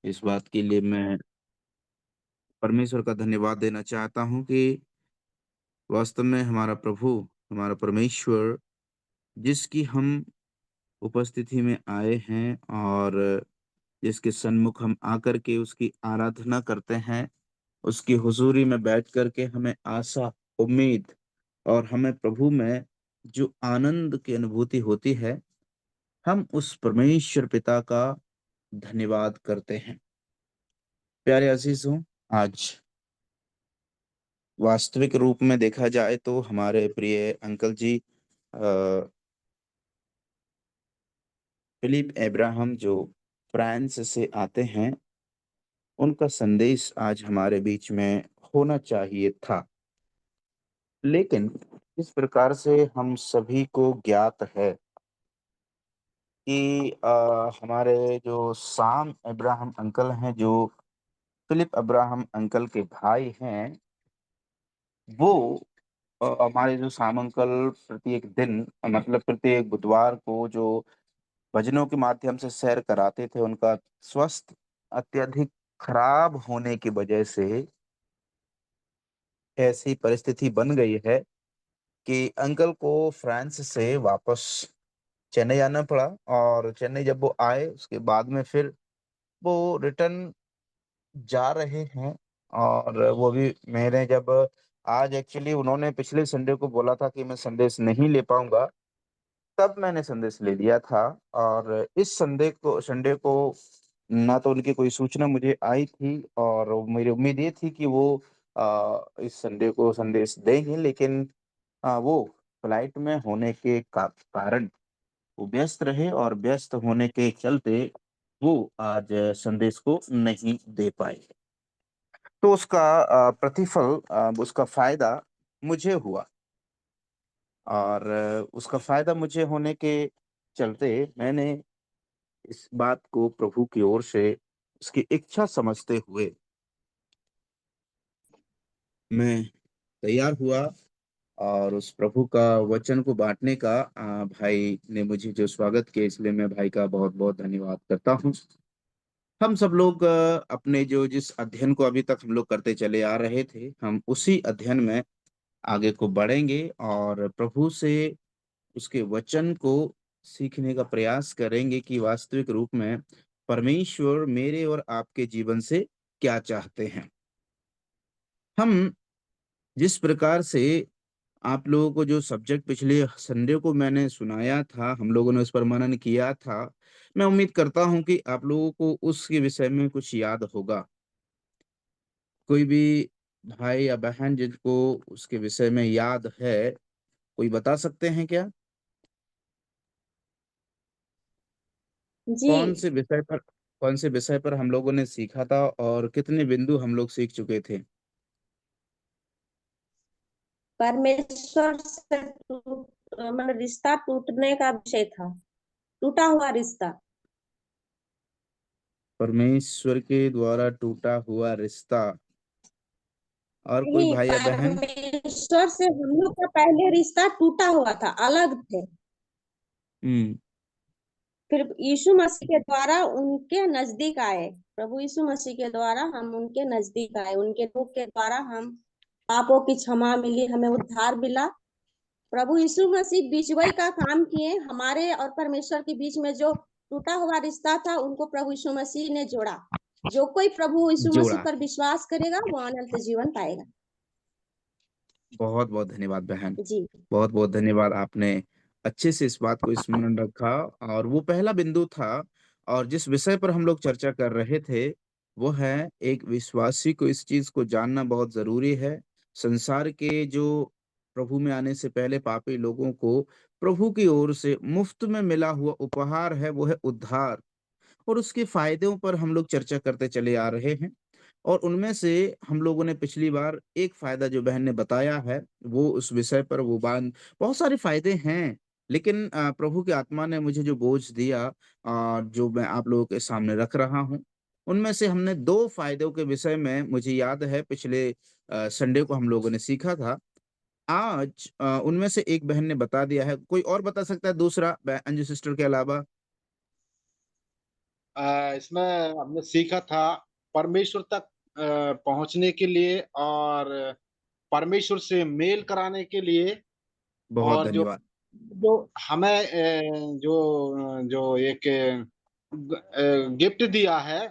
इस बात के लिए मैं परमेश्वर का धन्यवाद देना चाहता हूँ कि वास्तव में हमारा प्रभु, हमारा परमेश्वर, जिसकी हम उपस्थिति में आए हैं और जिसके सन्मुख हम आकर के उसकी आराधना करते हैं, उसकी हुजूरी में बैठ कर के हमें आशा, उम्मीद और हमें प्रभु में जो आनंद की अनुभूति होती है, हम उस परमेश्वर पिता का धन्यवाद करते हैं। प्यारे अज़ीज़ों, आज वास्तविक रूप में देखा जाए तो हमारे प्रिय अंकल जी फिलिप अब्राहम जो फ्रांस से आते हैं, उनका संदेश आज हमारे बीच में होना चाहिए था। लेकिन जिस प्रकार से हम सभी को ज्ञात है कि हमारे जो साम अब्राहम अंकल हैं, जो फिलिप अब्राहम अंकल के भाई हैं, वो हमारे जो साम अंकल प्रत्येक दिन मतलब प्रत्येक बुधवार को जो भजनों के माध्यम से सैर कराते थे, उनका स्वास्थ्य अत्यधिक खराब होने की वजह से ऐसी परिस्थिति बन गई है कि अंकल को फ्रांस से वापस चेन्नई आना पड़ा। और चेन्नई जब वो आए, उसके बाद में फिर वो रिटर्न जा रहे हैं। और वो भी मैंने जब आज एक्चुअली उन्होंने पिछले संडे को बोला था कि मैं संदेश नहीं ले पाऊंगा, तब मैंने संदेश ले लिया था। और इस संडे को ना तो उनकी कोई सूचना मुझे आई थी और मेरी उम्मीद ये थी कि वो इस संडे को संदेश देंगे, लेकिन वो फ्लाइट में होने के कारण वो व्यस्त रहे और व्यस्त होने के चलते वो आज संदेश को नहीं दे पाए। तो उसका प्रतिफल, उसका फ़ायदा मुझे हुआ। और उसका फ़ायदा मुझे होने के चलते मैंने इस बात को प्रभु की ओर से उसकी इच्छा समझते हुए मैं तैयार हुआ और उस प्रभु का वचन को बाँटने का भाई ने मुझे जो स्वागत किया, इसलिए मैं भाई का बहुत-बहुत धन्यवाद करता हूँ। हम सब लोग अपने जो जिस अध्ययन को अभी तक हम लोग करते चले आ रहे थे, हम उसी अध्ययन में आगे को बढ़ेंगे और प्रभु से उसके वचन को सीखने का प्रयास करेंगे कि वास्तविक रूप में परमेश्वर मेरे और आपके जीवन से क्या चाहते हैं। हम जिस प्रकार से आप लोगों को जो सब्जेक्ट पिछले संडे को मैंने सुनाया था, हम लोगों ने उस पर मनन किया था। मैं उम्मीद करता हूँ कि आप लोगों को उसके विषय में कुछ याद होगा। कोई भी भाई या बहन जिनको उसके विषय में याद है, कोई बता सकते हैं क्या? जी। कौन से विषय पर कौन से विषय पर हम लोगों ने सीखा था और कितने बिंदु हम लोग सीख चुके थे? परमेश्वर से मतलब रिश्ता टूटने का विषय था। टूटा हुआ रिश्ता। परमेश्वर के द्वारा टूटा हुआ रिश्ता। और कोई नहीं, भाई या बहन? परमेश्वर से हम लोग का पहले रिश्ता टूटा हुआ था, अलग थे। हुँ। फिर यीशु मसीह के द्वारा उनके नजदीक आए। प्रभु यीशु मसीह के द्वारा हम उनके नजदीक आए, उनके दुख के द्वारा हम पापों की क्षमा मिली, हमें उद्धार मिला। प्रभु यीशु मसीह बीचवई का काम किए, हमारे और परमेश्वर के बीच में जो टूटा हुआ रिश्ता था उनको प्रभु यीशु मसीह ने जोड़ा। जो कोई प्रभु यीशु मसीह जोड़ा। पर विश्वास करेगा वो अनंत जीवन पाएगा। बहुत-बहुत धन्यवाद बहन। जी। बहुत-बहुत धन्यवाद, आपने अच्छे से इस बात को स्मरण रखा। और वो पहला बिंदु था और जिस विषय पर हम लोग चर्चा कर रहे थे, वो है एक विश्वासी को इस चीज़ को जानना बहुत ज़रूरी है। संसार के जो प्रभु में आने से पहले पापी लोगों को प्रभु की ओर से मुफ्त में मिला हुआ उपहार है, वो है उद्धार। और उसके फ़ायदों पर हम लोग चर्चा करते चले आ रहे हैं। और उनमें से हम लोगों ने पिछली बार एक फ़ायदा जो बहन ने बताया है, वो उस विषय पर वो बान बहुत सारे फ़ायदे हैं, लेकिन प्रभु की आत्मा ने मुझे जो बोझ दिया, जो मैं आप लोगों के सामने रख रहा हूँ, उनमें से हमने 2 फ़ायदों के विषय में मुझे याद है पिछले संडे को हम लोगों ने सीखा था। आज उनमें से एक बहन ने बता दिया है, कोई और बता सकता है दूसरा अंजू सिस्टर के अलावा? इसमें हमने सीखा था परमेश्वर तक पहुंचने के लिए और परमेश्वर से मेल कराने के लिए, बहुत और जो धन्यवाद। जो हमें जो जो एक गिफ्ट दिया है,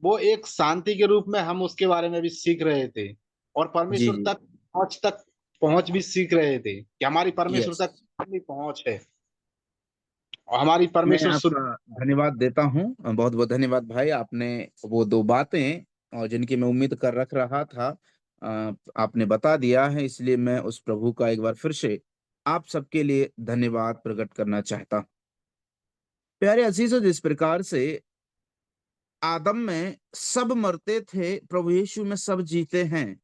वो एक शांति के रूप में हम उसके बारे में भी सीख रहे थे, और जी परमेश्वर जी। तक पहुंच भी सीख रहे थे कि हमारी परमेश्वर यस। तक कितनी पहुंच है, और हमारी मैं परमेश्वर सुन। आपका धन्यवाद देता हूँ, बहुत बहुत धन्यवाद भाई। आपने वो दो बातें और जिनकी मैं उम्मीद कर रख रहा था, आपने बता दिया है, इसलिए मैं उस प्रभु का एक बार फिर से आप सबके लिए धन्यवाद प्रकट करना चाहता हूँ। प्यारे अजीजों, जिस प्रकार से आदम में सब मरते थे, प्रभु यीशु में सब जीते हैं,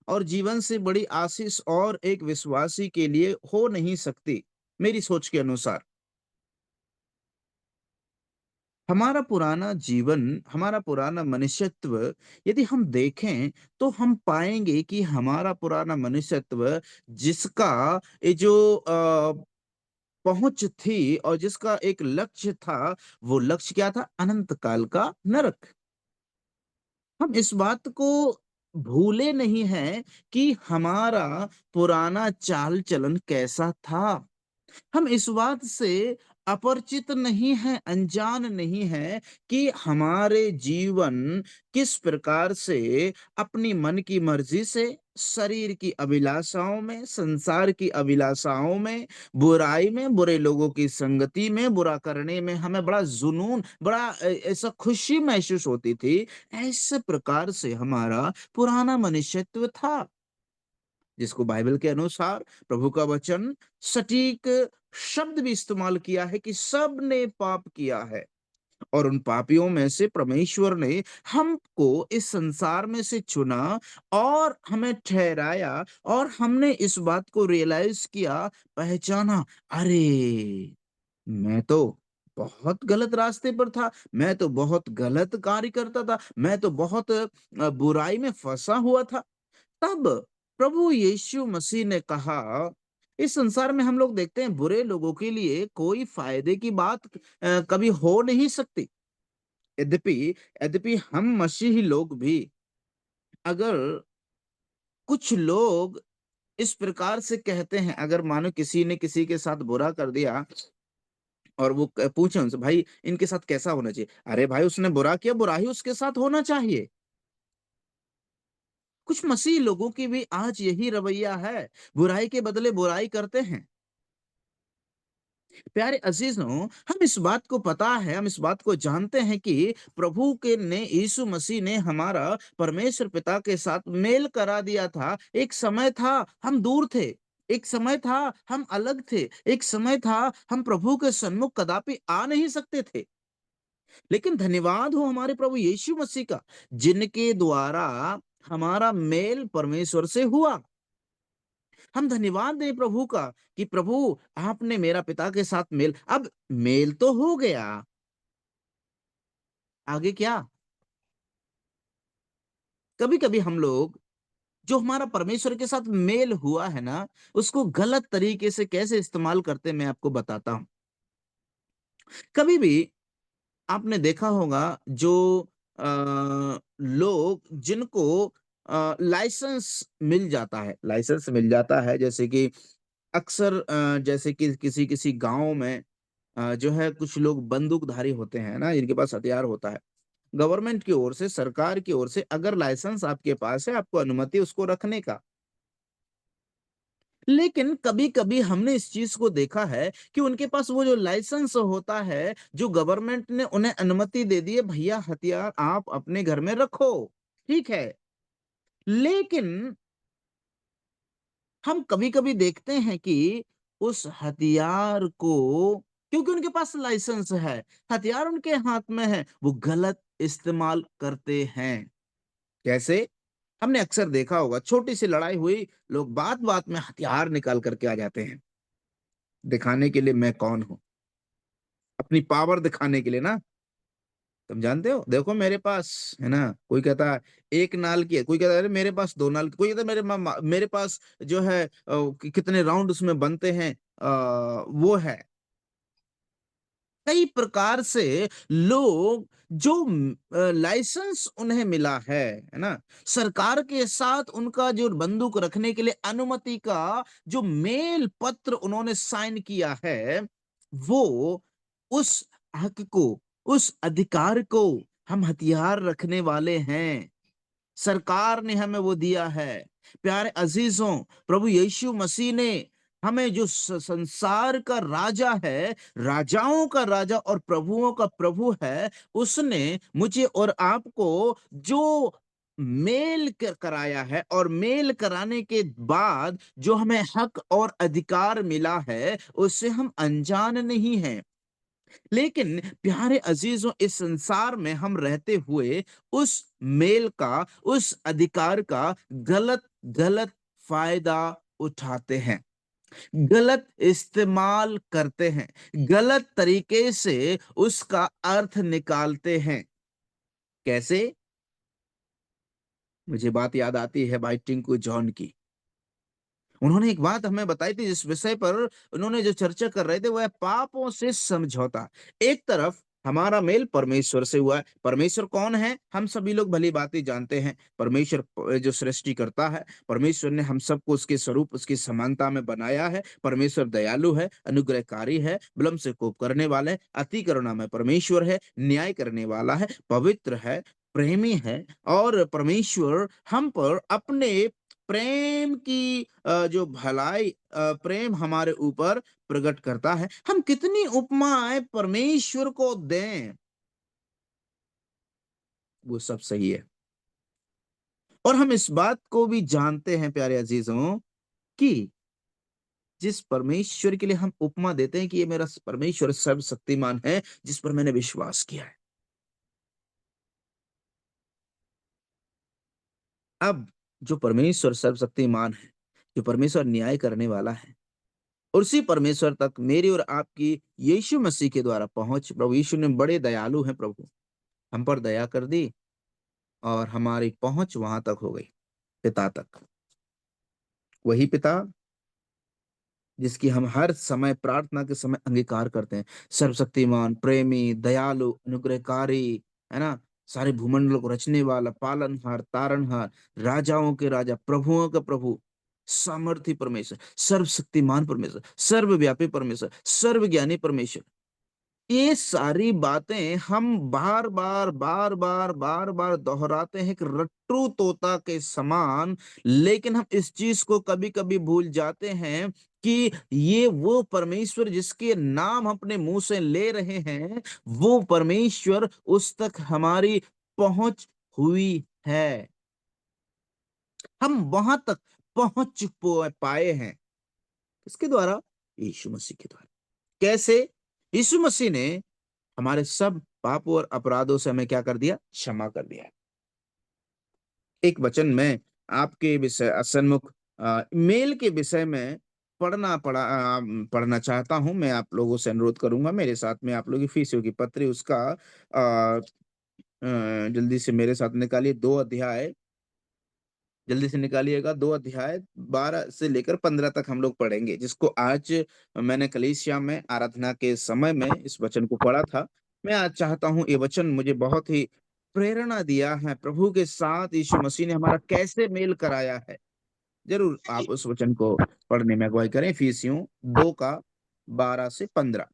और जीवन से बड़ी आशीष और एक विश्वासी के लिए हो नहीं सकती। मेरी सोच के अनुसार हमारा पुराना जीवन, हमारा पुराना मनुष्यत्व यदि हम देखें, तो हम पाएंगे कि हमारा पुराना मनुष्यत्व, जिसका ये जो पहुंच थी और जिसका एक लक्ष्य था, वो लक्ष्य क्या था? अनंत काल का नरक। हम इस बात को भूले नहीं हैं कि हमारा पुराना चाल चलन कैसा था। हम इस बात से अपरिचित नहीं हैं, अनजान नहीं हैं कि हमारे जीवन किस प्रकार से अपनी मन की मर्जी से, शरीर की अभिलाषाओं में, संसार की अभिलाषाओं में, बुराई में, बुरे लोगों की संगति में, बुरा करने में हमें बड़ा जुनून, बड़ा ऐसा खुशी महसूस होती थी। ऐसे प्रकार से हमारा पुराना मनुष्यत्व था, जिसको बाइबल के अनुसार प्रभु का वचन सटीक शब्द भी इस्तेमाल किया है कि सब ने पाप किया है, और उन पापियों में से परमेश्वर ने हमको इस संसार में से चुना और हमें ठहराया, और हमने इस बात को रियलाइज किया, पहचाना, अरे मैं तो बहुत गलत रास्ते पर था, मैं तो बहुत गलत कार्य करता था, मैं तो बहुत बुराई में फंसा हुआ था। तब प्रभु यीशु मसीह ने कहा, इस संसार में हम लोग देखते हैं बुरे लोगों के लिए कोई फायदे की बात कभी हो नहीं सकती। यद्यपि यद्यपि हम मसीही लोग भी, अगर कुछ लोग इस प्रकार से कहते हैं, अगर मानो किसी ने किसी के साथ बुरा कर दिया और वो पूछे उनसे, भाई इनके साथ कैसा होना चाहिए? अरे भाई, उसने बुरा किया, बुरा ही उसके साथ होना चाहिए। कुछ मसीही लोगों की भी आज यही रवैया है, बुराई के बदले बुराई करते हैं। प्यारे अजीजों, हम इस बात को पता है, हम इस बात को जानते हैं कि प्रभु के ने यीशु मसीह ने हमारा परमेश्वर पिता के साथ मेल करा दिया था। एक समय था हम दूर थे, एक समय था हम अलग थे, एक समय था हम प्रभु के सन्मुख कदापि आ नहीं सकते थे। लेकिन धन्यवाद हो हमारे प्रभु यीशु मसीह का, जिनके द्वारा हमारा मेल परमेश्वर से हुआ। हम धन्यवाद दें प्रभु का कि प्रभु, आपने मेरा पिता के साथ मेल, अब मेल तो हो गया, आगे क्या? कभी कभी हम लोग, जो हमारा परमेश्वर के साथ मेल हुआ है ना, उसको गलत तरीके से कैसे इस्तेमाल करते हैं, मैं आपको बताता हूं। कभी भी आपने देखा होगा, जो लोग जिनको लाइसेंस मिल जाता है, लाइसेंस मिल जाता है, जैसे कि अक्सर जैसे कि किसी किसी गांव में जो है कुछ लोग बंदूकधारी होते हैं ना, जिनके पास हथियार होता है। गवर्नमेंट की ओर से, सरकार की ओर से अगर लाइसेंस आपके पास है, आपको अनुमति उसको रखने का। लेकिन कभी कभी हमने इस चीज को देखा है कि उनके पास वो जो लाइसेंस होता है, जो गवर्नमेंट ने उन्हें अनुमति दे दी है, भैया हथियार आप अपने घर में रखो, ठीक है। लेकिन हम कभी कभी देखते हैं कि उस हथियार को, क्योंकि उनके पास लाइसेंस है, हथियार उनके हाथ में है, वो गलत इस्तेमाल करते हैं। कैसे? हमने अक्सर देखा होगा, छोटी सी लड़ाई हुई, लोग बात बात में हथियार निकाल करके आ जाते हैं, दिखाने के लिए मैं कौन हूं, अपनी पावर दिखाने के लिए ना। तुम जानते हो, देखो मेरे पास है ना, कोई कहता है एक नाल की है, कोई कहता है अरे मेरे पास दो नाल की, कोई कहता है मेरे पास जो है कितने राउंड उसमें बनते हैं, वो है। कई प्रकार से लोग जो लाइसेंस उन्हें मिला है ना, सरकार के साथ उनका जो बंदूक रखने के लिए अनुमति का जो मेल पत्र उन्होंने साइन किया है, वो उस हक को, उस अधिकार को हम हथियार रखने वाले हैं। सरकार ने हमें वो दिया है। प्यारे अजीजों, प्रभु यीशु मसीह ने हमें जो संसार का राजा है, राजाओं का राजा और प्रभुओं का प्रभु है, उसने मुझे और आपको जो मेल कराया है, और मेल कराने के बाद जो हमें हक और अधिकार मिला है, उससे हम अनजान नहीं हैं। लेकिन प्यारे अजीजों, इस संसार में हम रहते हुए उस मेल का, उस अधिकार का गलत गलत फायदा उठाते हैं, गलत इस्तेमाल करते हैं, गलत तरीके से उसका अर्थ निकालते हैं। कैसे? मुझे बात याद आती है भाई टिंकू जॉन की। उन्होंने एक बात हमें बताई थी, जिस विषय पर उन्होंने जो चर्चा कर रहे थे वह पापों से समझौता। एक तरफ हमारा मेल परमेश्वर से हुआ है। परमेश्वर कौन है? हम सभी लोग भली भांति जानते हैं। परमेश्वर जो सृष्टि करता है, परमेश्वर ने हम सबको उसके स्वरूप, उसकी समानता में बनाया है। परमेश्वर दयालु है, अनुग्रहकारी है, विलंब से कोप करने वाला है, अति करुणा में परमेश्वर है, न्याय करने वाला है, पवित्र है, प्रेमी है। और परमेश्वर हम पर अपने प्रेम की जो भलाई, प्रेम हमारे ऊपर प्रकट करता है। हम कितनी उपमाएं परमेश्वर को दें, वो सब सही है। और हम इस बात को भी जानते हैं प्यारे अजीजों, कि जिस परमेश्वर के लिए हम उपमा देते हैं कि ये मेरा परमेश्वर सर्वशक्तिमान है, जिस पर मैंने विश्वास किया है, अब जो परमेश्वर सर्वशक्तिमान है, जो परमेश्वर न्याय करने वाला है, उसी परमेश्वर तक मेरी और आपकी यीशु मसीह के द्वारा पहुंच, प्रभु यीशु ने बड़े दयालु हैं, प्रभु हम पर दया कर दी और हमारी पहुंच वहां तक हो गई, पिता तक। वही पिता जिसकी हम हर समय प्रार्थना के समय अंगीकार करते हैं, सर्वशक्तिमान, प्रेमी, दयालु, अनुग्रहकारी, है ना, सारे भूमंडलों को रचने वाला, पालनहार, तारणहार, राजाओं के राजा, प्रभुओं का प्रभु, सामर्थी परमेश्वर, सर्वशक्तिमान परमेश्वर, सर्वव्यापी परमेश्वर, सर्वज्ञानी परमेश्वर। ये सारी बातें हम बार बार बार बार बार बार दोहराते हैं, एक रट्टू तोता के समान। लेकिन हम इस चीज को कभी कभी भूल जाते हैं कि ये वो परमेश्वर जिसके नाम अपने मुंह से ले रहे हैं, वो परमेश्वर, उस तक हमारी पहुंच हुई है। हम वहां तक पहुंच पाए हैं इसके द्वारा, यीशु मसीह के द्वारा। कैसे? यीशु मसीह ने हमारे सब पापों और अपराधों से हमें क्या कर दिया? क्षमा कर दिया। एक वचन में आपके विषय सन्मुख मेल के विषय में पढ़ना चाहता हूं। मैं आप लोगों से अनुरोध करूंगा, मेरे साथ में आप लोग की फीसियों की पत्री उसका जल्दी से मेरे साथ निकालिए। 2 अध्याय जल्दी से निकालिएगा। 2 अध्याय 12 से लेकर 15 तक हम लोग पढ़ेंगे, जिसको आज मैंने कलीसिया में आराधना के समय में इस वचन को पढ़ा था। मैं आज चाहता हूं, ये वचन मुझे बहुत ही प्रेरणा दिया है। प्रभु के साथ यीशु मसीह ने हमारा कैसे मेल कराया है। जरूर आप उस वचन को पढ़ने में अगुवाई करें। इफिसियों 2 का 12 से 15।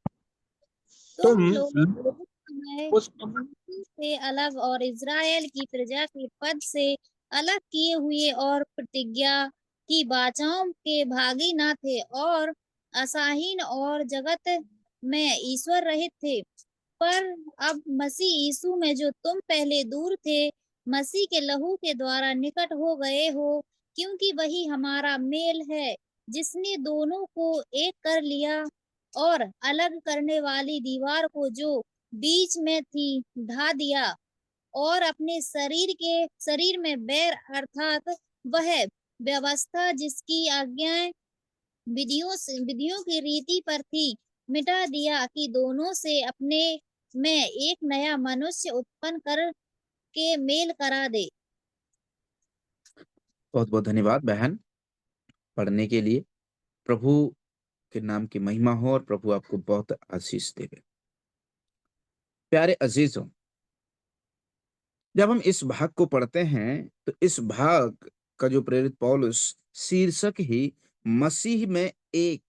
तुम तुम लोग उस समय उस मसीह से अलग और इज़राइल की प्रजा के पद से अलग किए हुए और प्रतिज्ञा की वाचाओं के भागी न थे, और असाहीन और जगत में ईश्वर रहित थे। पर अब मसीह यीशु में जो तुम पहले दूर थे, मसीह के लहू के द्वारा निकट हो गए हो, क्योंकि वही हमारा मेल है, जिसने दोनों को एक कर लिया और अलग करने वाली दीवार को जो बीच में थी ढा दिया, और अपने शरीर में बैर अर्थात वह व्यवस्था जिसकी आज्ञाएं विधियों की रीति पर थी, मिटा दिया, कि दोनों से अपने में एक नया मनुष्य उत्पन्न कर के मेल करा दे। बहुत बहुत धन्यवाद बहन पढ़ने के लिए। प्रभु के नाम की महिमा हो और प्रभु आपको बहुत आशीष देवे। प्यारे अजीजों, जब हम इस भाग को पढ़ते हैं तो इस भाग का जो प्रेरित पौलुस शीर्षक ही मसीह में एक,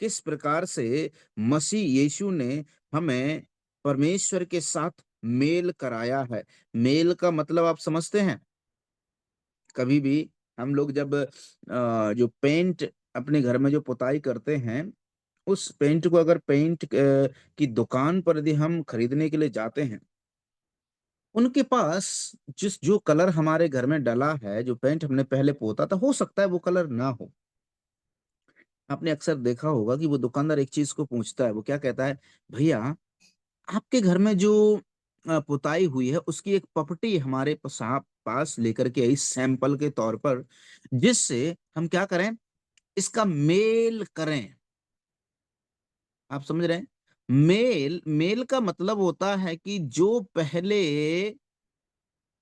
किस प्रकार से मसीह यीशु ने हमें परमेश्वर के साथ मेल कराया है। मेल का मतलब आप समझते हैं। कभी भी हम लोग जब जो पेंट अपने घर में जो पुताई करते हैं, उस पेंट को अगर पेंट की दुकान पर यदि हम खरीदने के लिए जाते हैं, उनके पास जिस जो कलर हमारे घर में डला है, जो पेंट हमने पहले पोता था, हो सकता है वो कलर ना हो। आपने अक्सर देखा होगा कि वो दुकानदार एक चीज को पूछता है, वो क्या कहता है, भैया आपके घर में जो पुताई हुई है उसकी एक पपटी हमारे पास लेकर के आई सैंपल के तौर पर, जिससे हम क्या करें, इसका मेल करें। आप समझ रहे हैं? मेल मेल का मतलब होता है कि जो पहले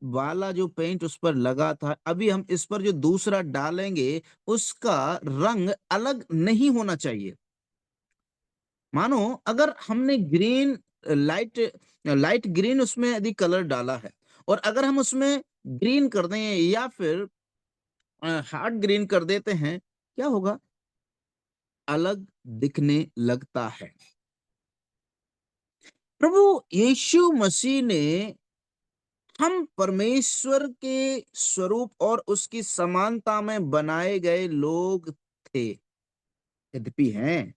वाला जो पेंट उस पर लगा था, अभी हम इस पर जो दूसरा डालेंगे उसका रंग अलग नहीं होना चाहिए। मानो अगर हमने ग्रीन लाइट लाइट ग्रीन उसमें यदि कलर डाला है, और अगर हम उसमें ग्रीन कर दें या फिर हार्ड ग्रीन कर देते हैं, क्या होगा? अलग दिखने लगता है। प्रभु यीशु मसीह ने हम परमेश्वर के स्वरूप और उसकी समानता में बनाए गए लोग थे। यद्यपि हैं,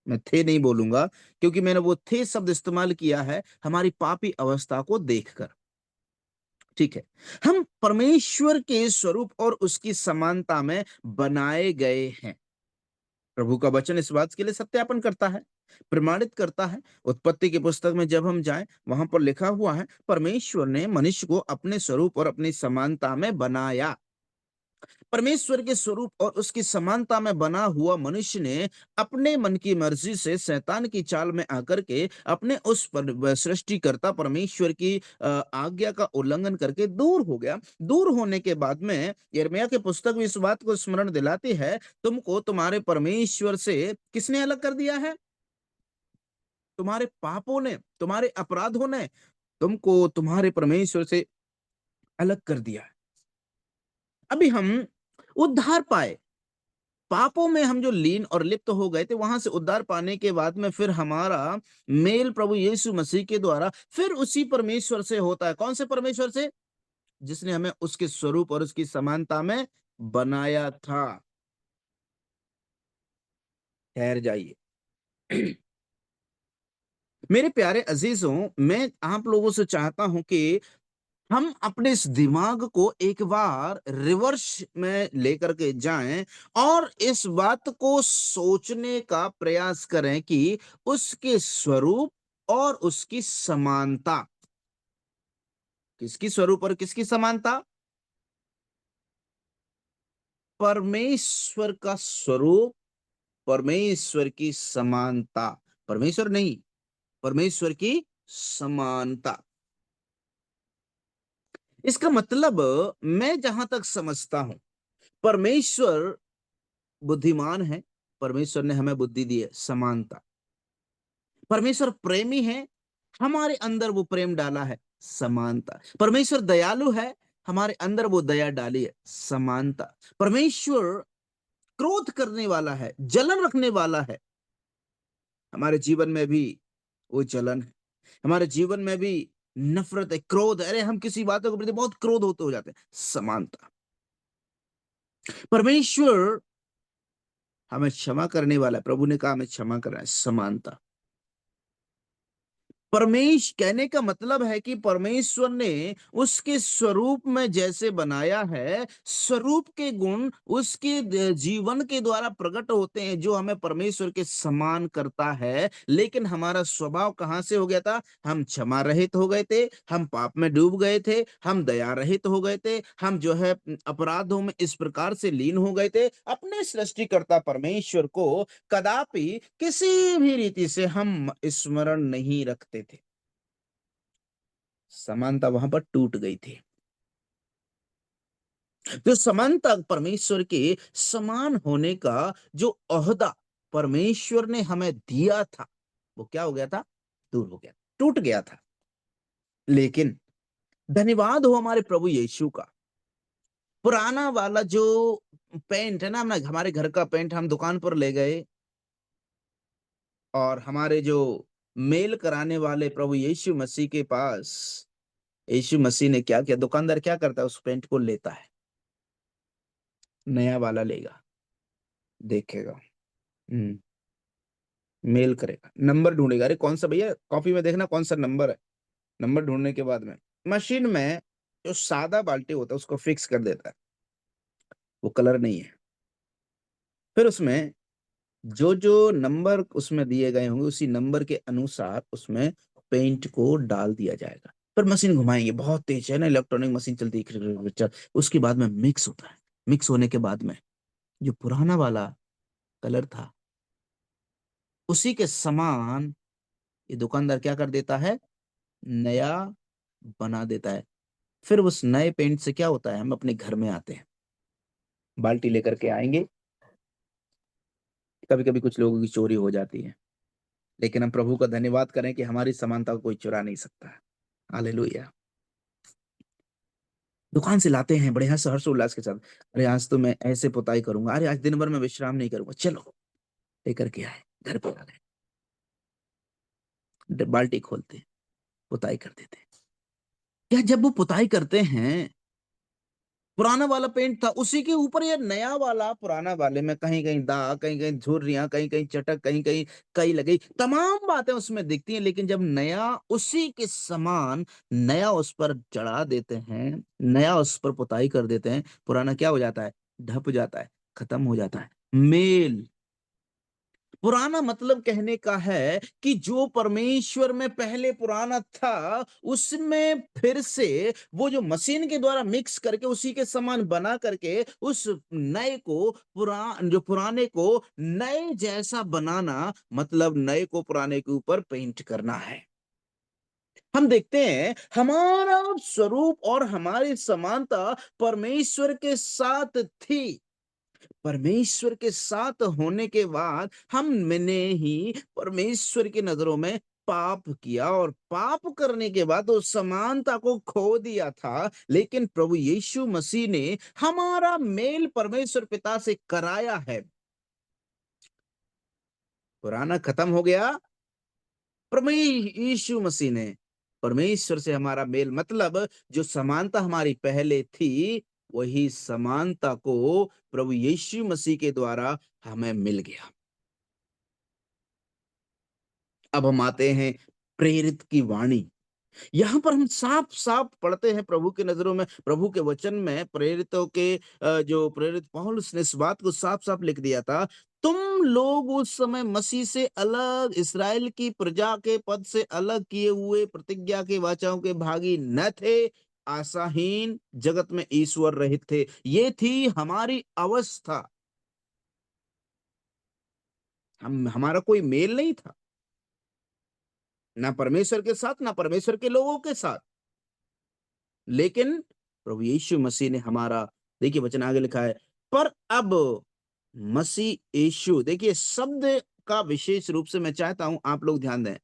मैं थे नहीं बोलूंगा, क्योंकि मैंने वो थे शब्द इस्तेमाल किया है हमारी पापी अवस्था को देखकर। ठीक है, हम परमेश्वर के स्वरूप और उसकी समानता में बनाए गए हैं। प्रभु का वचन इस बात के लिए सत्यापन करता है, प्रमाणित करता है। उत्पत्ति की पुस्तक में जब हम जाएं, वहां पर लिखा हुआ है, परमेश्वर ने मनुष्य को अपने स्वरूप और अपनी समानता में बनाया। परमेश्वर के स्वरूप और उसकी समानता में बना हुआ मनुष्य ने अपने मन की मर्जी से शैतान की चाल में आकर के अपने उस पर सृष्टिकर्ता परमेश्वर की आज्ञा का उल्लंघन करके दूर हो गया। दूर होने के बाद में यिर्मयाह की पुस्तक भी इस बात को स्मरण दिलाती है, तुमको तुम्हारे परमेश्वर से किसने अलग कर दिया है? तुम्हारे पापों ने, तुम्हारे अपराधों ने तुमको तुम्हारे परमेश्वर से अलग कर दिया है। अभी हम उद्धार पाए, पापों में हम जो लीन और लिप्त हो गए थे, वहां से उद्धार पाने के बाद में फिर हमारा मेल प्रभु यीशु मसीह के द्वारा फिर उसी परमेश्वर से होता है। कौन से परमेश्वर से? जिसने हमें उसके स्वरूप और उसकी समानता में बनाया था। ठहर जाइए। मेरे प्यारे अजीजों, मैं आप लोगों से चाहता हूं कि हम अपने इस दिमाग को एक बार रिवर्स में लेकर के जाएं और इस बात को सोचने का प्रयास करें कि उसके स्वरूप और उसकी समानता, किसकी स्वरूप और किसकी समानता? परमेश्वर का स्वरूप, परमेश्वर की समानता। परमेश्वर नहीं, परमेश्वर की समानता। इसका मतलब, मैं जहां तक समझता हूं, परमेश्वर बुद्धिमान है, परमेश्वर ने हमें बुद्धि दी है, समानता। परमेश्वर प्रेमी है, हमारे अंदर वो प्रेम डाला है, समानता। परमेश्वर दयालु है, हमारे अंदर वो दया डाली है, समानता। परमेश्वर क्रोध करने वाला है, जलन रखने वाला है, हमारे जीवन में भी वो जलन है, हमारे जीवन में भी नफरत है, क्रोध है। अरे हम किसी बातों के प्रति बहुत क्रोध होते हो जाते हैं, समानता। परमेश्वर हमें क्षमा करने वाला है, प्रभु ने कहा हमें क्षमा करना है, समानता। कहने का मतलब है कि परमेश्वर ने उसके स्वरूप में जैसे बनाया है, स्वरूप के गुण उसके जीवन के द्वारा प्रकट होते हैं, जो हमें परमेश्वर के समान करता है। लेकिन हमारा स्वभाव कहां से हो गया था? हम क्षमा रहित हो गए थे, हम पाप में डूब गए थे, हम दया रहित हो गए थे, हम जो है अपराधों में इस प्रकार से लीन हो गए थे। अपने सृष्टिकर्ता परमेश्वर को कदापि किसी भी रीति से हम स्मरण नहीं रखते थे। समानता वहां पर टूट गई थी। जो समानता, परमेश्वर के समान होने का जो ओहदा परमेश्वर ने हमें दिया था, वो क्या हो गया था? दूर हो गया। टूट गया था। लेकिन धन्यवाद हो हमारे प्रभु यीशु का, पुराना वाला जो पेंट है ना, हमारे घर का पेंट हम दुकान पर ले गए, और हमारे जो मेल कराने वाले प्रभु यीशु मसीह के पास, यीशु मसीह ने क्या किया, दुकानदार क्या करता है, उस पेंट को लेता है, नया वाला लेगा, देखेगा, मेल करेगा, नंबर ढूंढेगा, अरे कौन सा भैया, कॉपी में देखना कौन सा नंबर है, नंबर ढूंढने के बाद में मशीन में जो सादा बाल्टी होता है उसको फिक्स कर देता है, वो कलर नहीं है। फिर उसमें जो जो नंबर उसमें दिए गए होंगे उसी नंबर के अनुसार उसमें पेंट को डाल दिया जाएगा। फिर मशीन घुमाएंगे, बहुत तेज है ना, इलेक्ट्रॉनिक मशीन चलती है। उसके बाद में मिक्स होता है, मिक्स होने के बाद में जो पुराना वाला कलर था उसी के समान ये दुकानदार क्या कर देता है, नया बना देता है। फिर उस नए पेंट से क्या होता है, हम अपने घर में आते हैं, बाल्टी लेकर के आएंगे। कभी कभी कुछ लोगों की चोरी हो जाती है, लेकिन हम प्रभु का धन्यवाद करें कि हमारी समानता को कोई चुरा नहीं सकता। हालेलुया। दुकान से लाते हैं बड़े हर्ष उल्लास के साथ, अरे आज तो मैं ऐसे पुताई करूंगा, अरे आज दिन भर मैं विश्राम नहीं करूंगा, चलो लेकर के आए, घर पे आ गए, बाल्टी खोलते हैं, पुताई कर देते हैं। क्या जब वो पुताई करते हैं, पुराना वाला पेंट था उसी के ऊपर ये नया वाला, पुराना वाले में कहीं कहीं दाग, कहीं कहीं झुर्रियां, कहीं कहीं चटक, कहीं कहीं कई लगी, तमाम बातें उसमें दिखती हैं। लेकिन जब नया उसी के समान नया उस पर चढ़ा देते हैं, नया उस पर पुताई कर देते हैं, पुराना क्या हो जाता है, ढप जाता है, खत्म हो जाता है। मेल, पुराना मतलब कहने का है कि जो परमेश्वर में पहले पुराना था उसमें फिर से वो जो मशीन के द्वारा मिक्स करके उसी के समान बना करके उस नए को जो पुराने को नए जैसा बनाना, मतलब नए को पुराने के ऊपर पेंट करना है। हम देखते हैं हमारा स्वरूप और हमारी समानता परमेश्वर के साथ थी। परमेश्वर के साथ होने के बाद हमने ही परमेश्वर की नजरों में पाप किया, और पाप करने के बाद उस समानता को खो दिया था। लेकिन प्रभु यीशु मसीह ने हमारा मेल परमेश्वर पिता से कराया है। पुराना खत्म हो गया, प्रभु यीशु मसीह ने परमेश्वर से हमारा मेल, मतलब जो समानता हमारी पहले थी वही समानता को प्रभु यीशु मसीह के द्वारा हमें मिल गया। अब हम आते हैं प्रेरित की वाणी। यहाँ पर हम साफ साफ पढ़ते हैं प्रभु की नजरों में, प्रभु के वचन में प्रेरितों के जो प्रेरित पौलुस ने इस बात को साफ साफ लिख दिया था, तुम लोग उस समय मसीह से अलग, इसराइल की प्रजा के पद से अलग किए हुए प्रतिज्ञा के वाचाओं के भागी न थे, आशाहीन, जगत में ईश्वर रहित थे। ये थी हमारी अवस्था। हमारा कोई मेल नहीं था, ना परमेश्वर के साथ ना परमेश्वर के लोगों के साथ। लेकिन प्रभु यीशु मसीह ने हमारा, देखिए वचन आगे लिखा है, पर अब मसीह यीशु, देखिए शब्द का विशेष रूप से मैं चाहता हूं आप लोग ध्यान दें।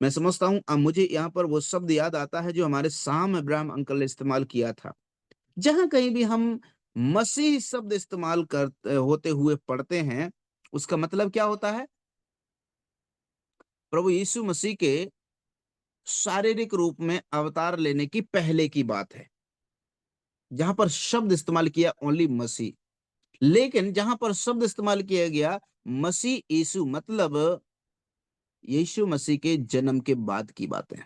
मैं समझता हूं अब मुझे यहाँ पर वो शब्द याद आता है जो हमारे साम अब्राहम अंकल ने इस्तेमाल किया था। जहां कहीं भी हम मसीह शब्द इस्तेमाल करते होते हुए पढ़ते हैं, उसका मतलब क्या होता है, प्रभु यीशु मसीह के शारीरिक रूप में अवतार लेने की पहले की बात है। जहां पर शब्द इस्तेमाल किया ओनली मसीह, लेकिन जहां पर शब्द इस्तेमाल किया गया मसीह यीशु, मतलब यीशु मसीह के जन्म के बाद की बातें।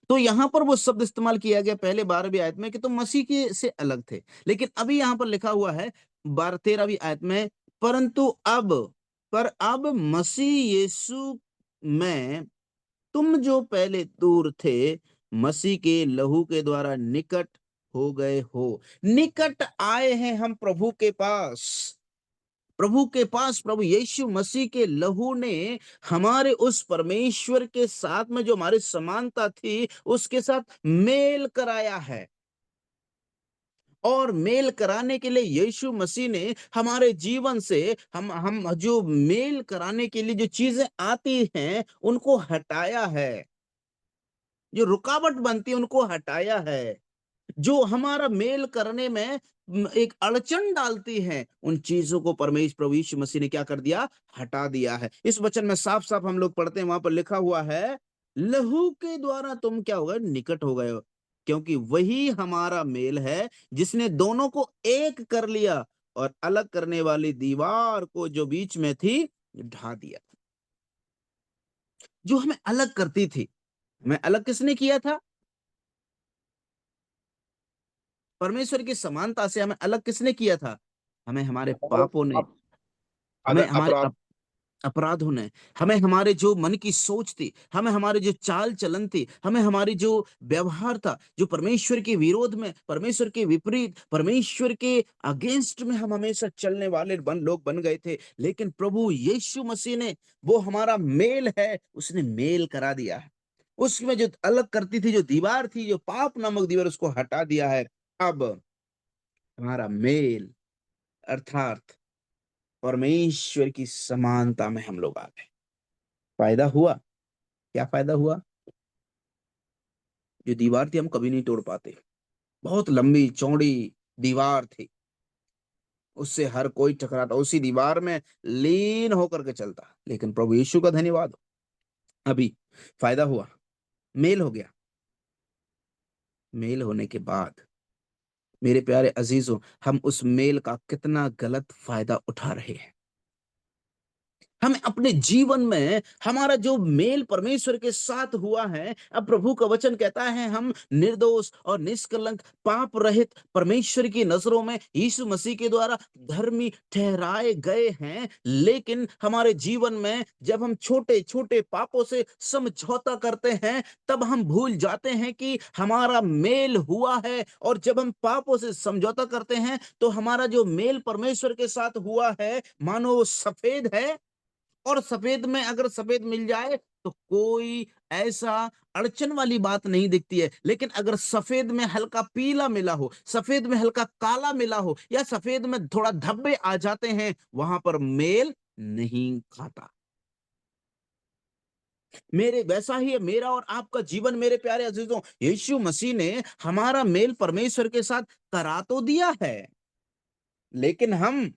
तो यहां पर वो शब्द इस्तेमाल किया गया पहले 12वीं आयत में कि तुम मसीह के से अलग थे। लेकिन अभी यहां पर लिखा हुआ है 13वीं आयत में, परंतु अब मसीह यीशु में तुम जो पहले दूर थे मसीह के लहू के द्वारा निकट हो गए हो। निकट आए हैं हम प्रभु के पास, प्रभु यीशु मसीह के लहू ने हमारे उस परमेश्वर के साथ में जो हमारी समानता थी उसके साथ मेल कराया है। और मेल कराने के लिए यीशु मसीह ने हमारे जीवन से हम जो मेल कराने के लिए जो चीजें आती हैं उनको हटाया है, जो रुकावट बनती है उनको हटाया है, जो हमारा मेल करने में एक अड़चन डालती है, उन चीजों को परमेश्वर प्रभु यीशु मसीह ने क्या कर दिया, हटा दिया है। इस वचन में साफ साफ हम लोग पढ़ते हैं, वहां पर लिखा हुआ है, लहू के द्वारा तुम क्या हो गए, निकट हो गए हो, क्योंकि वही हमारा मेल है जिसने दोनों को एक कर लिया और अलग करने वाली दीवार को जो बीच में थी ढा दिया। जो हमें अलग करती थी, हमें अलग किसने किया था? परमेश्वर की समानता से हमें अलग किसने किया था? हमें हमारे पापों ने, हमें हमारे अपराध। अपराधों ने, हमें हमारे जो मन की सोच थी, हमें हमारे जो चाल चलन थी, हमें हमारी जो व्यवहार था, जो परमेश्वर के विरोध में, परमेश्वर के विपरीत, परमेश्वर के अगेंस्ट में हम हमेशा चलने वाले लोग बन गए थे। लेकिन प्रभु यीशु मसीह ने, वो हमारा मेल है, उसने मेल करा दिया है। उसमें जो अलग करती थी, जो दीवार थी, जो पाप नामक दीवार, उसको हटा दिया है। अब हमारा मेल अर्थात परमेश्वर की समानता में हम लोग आ गए। फायदा हुआ, क्या फायदा हुआ? जो दीवार थी हम कभी नहीं तोड़ पाते, बहुत लंबी चौड़ी दीवार थी, उससे हर कोई टकराता, उसी दीवार में लीन होकर के चलता। लेकिन प्रभु यीशु का धन्यवाद हो, अभी फायदा हुआ, मेल हो गया। मेल होने के बाद मेरे प्यारे अजीजों, हम उस मेल का कितना गलत फायदा उठा रहे हैं। हमें अपने जीवन में हमारा जो मेल परमेश्वर के साथ हुआ है, अब प्रभु का वचन कहता है हम निर्दोष और निष्कलंक पाप रहित परमेश्वर की नजरों में यीशु मसीह के द्वारा धर्मी ठहराए गए हैं। लेकिन हमारे जीवन में जब हम छोटे छोटे पापों से समझौता करते हैं, तब हम भूल जाते हैं कि हमारा मेल हुआ है। और जब हम पापों से समझौता करते हैं तो हमारा जो मेल परमेश्वर के साथ हुआ है, मानो वो सफेद है, और सफेद में अगर सफेद मिल जाए तो कोई ऐसा अड़चन वाली बात नहीं दिखती है। लेकिन अगर सफेद में हल्का पीला मिला हो, सफेद में हल्का काला मिला हो, या सफेद में थोड़ा धब्बे आ जाते हैं, वहां पर मेल नहीं खाता। मेरे वैसा ही है मेरा और आपका जीवन। मेरे प्यारे अजीजों, यीशु मसीह ने हमारा मेल परमेश्वर के साथ करा तो दिया है, लेकिन हम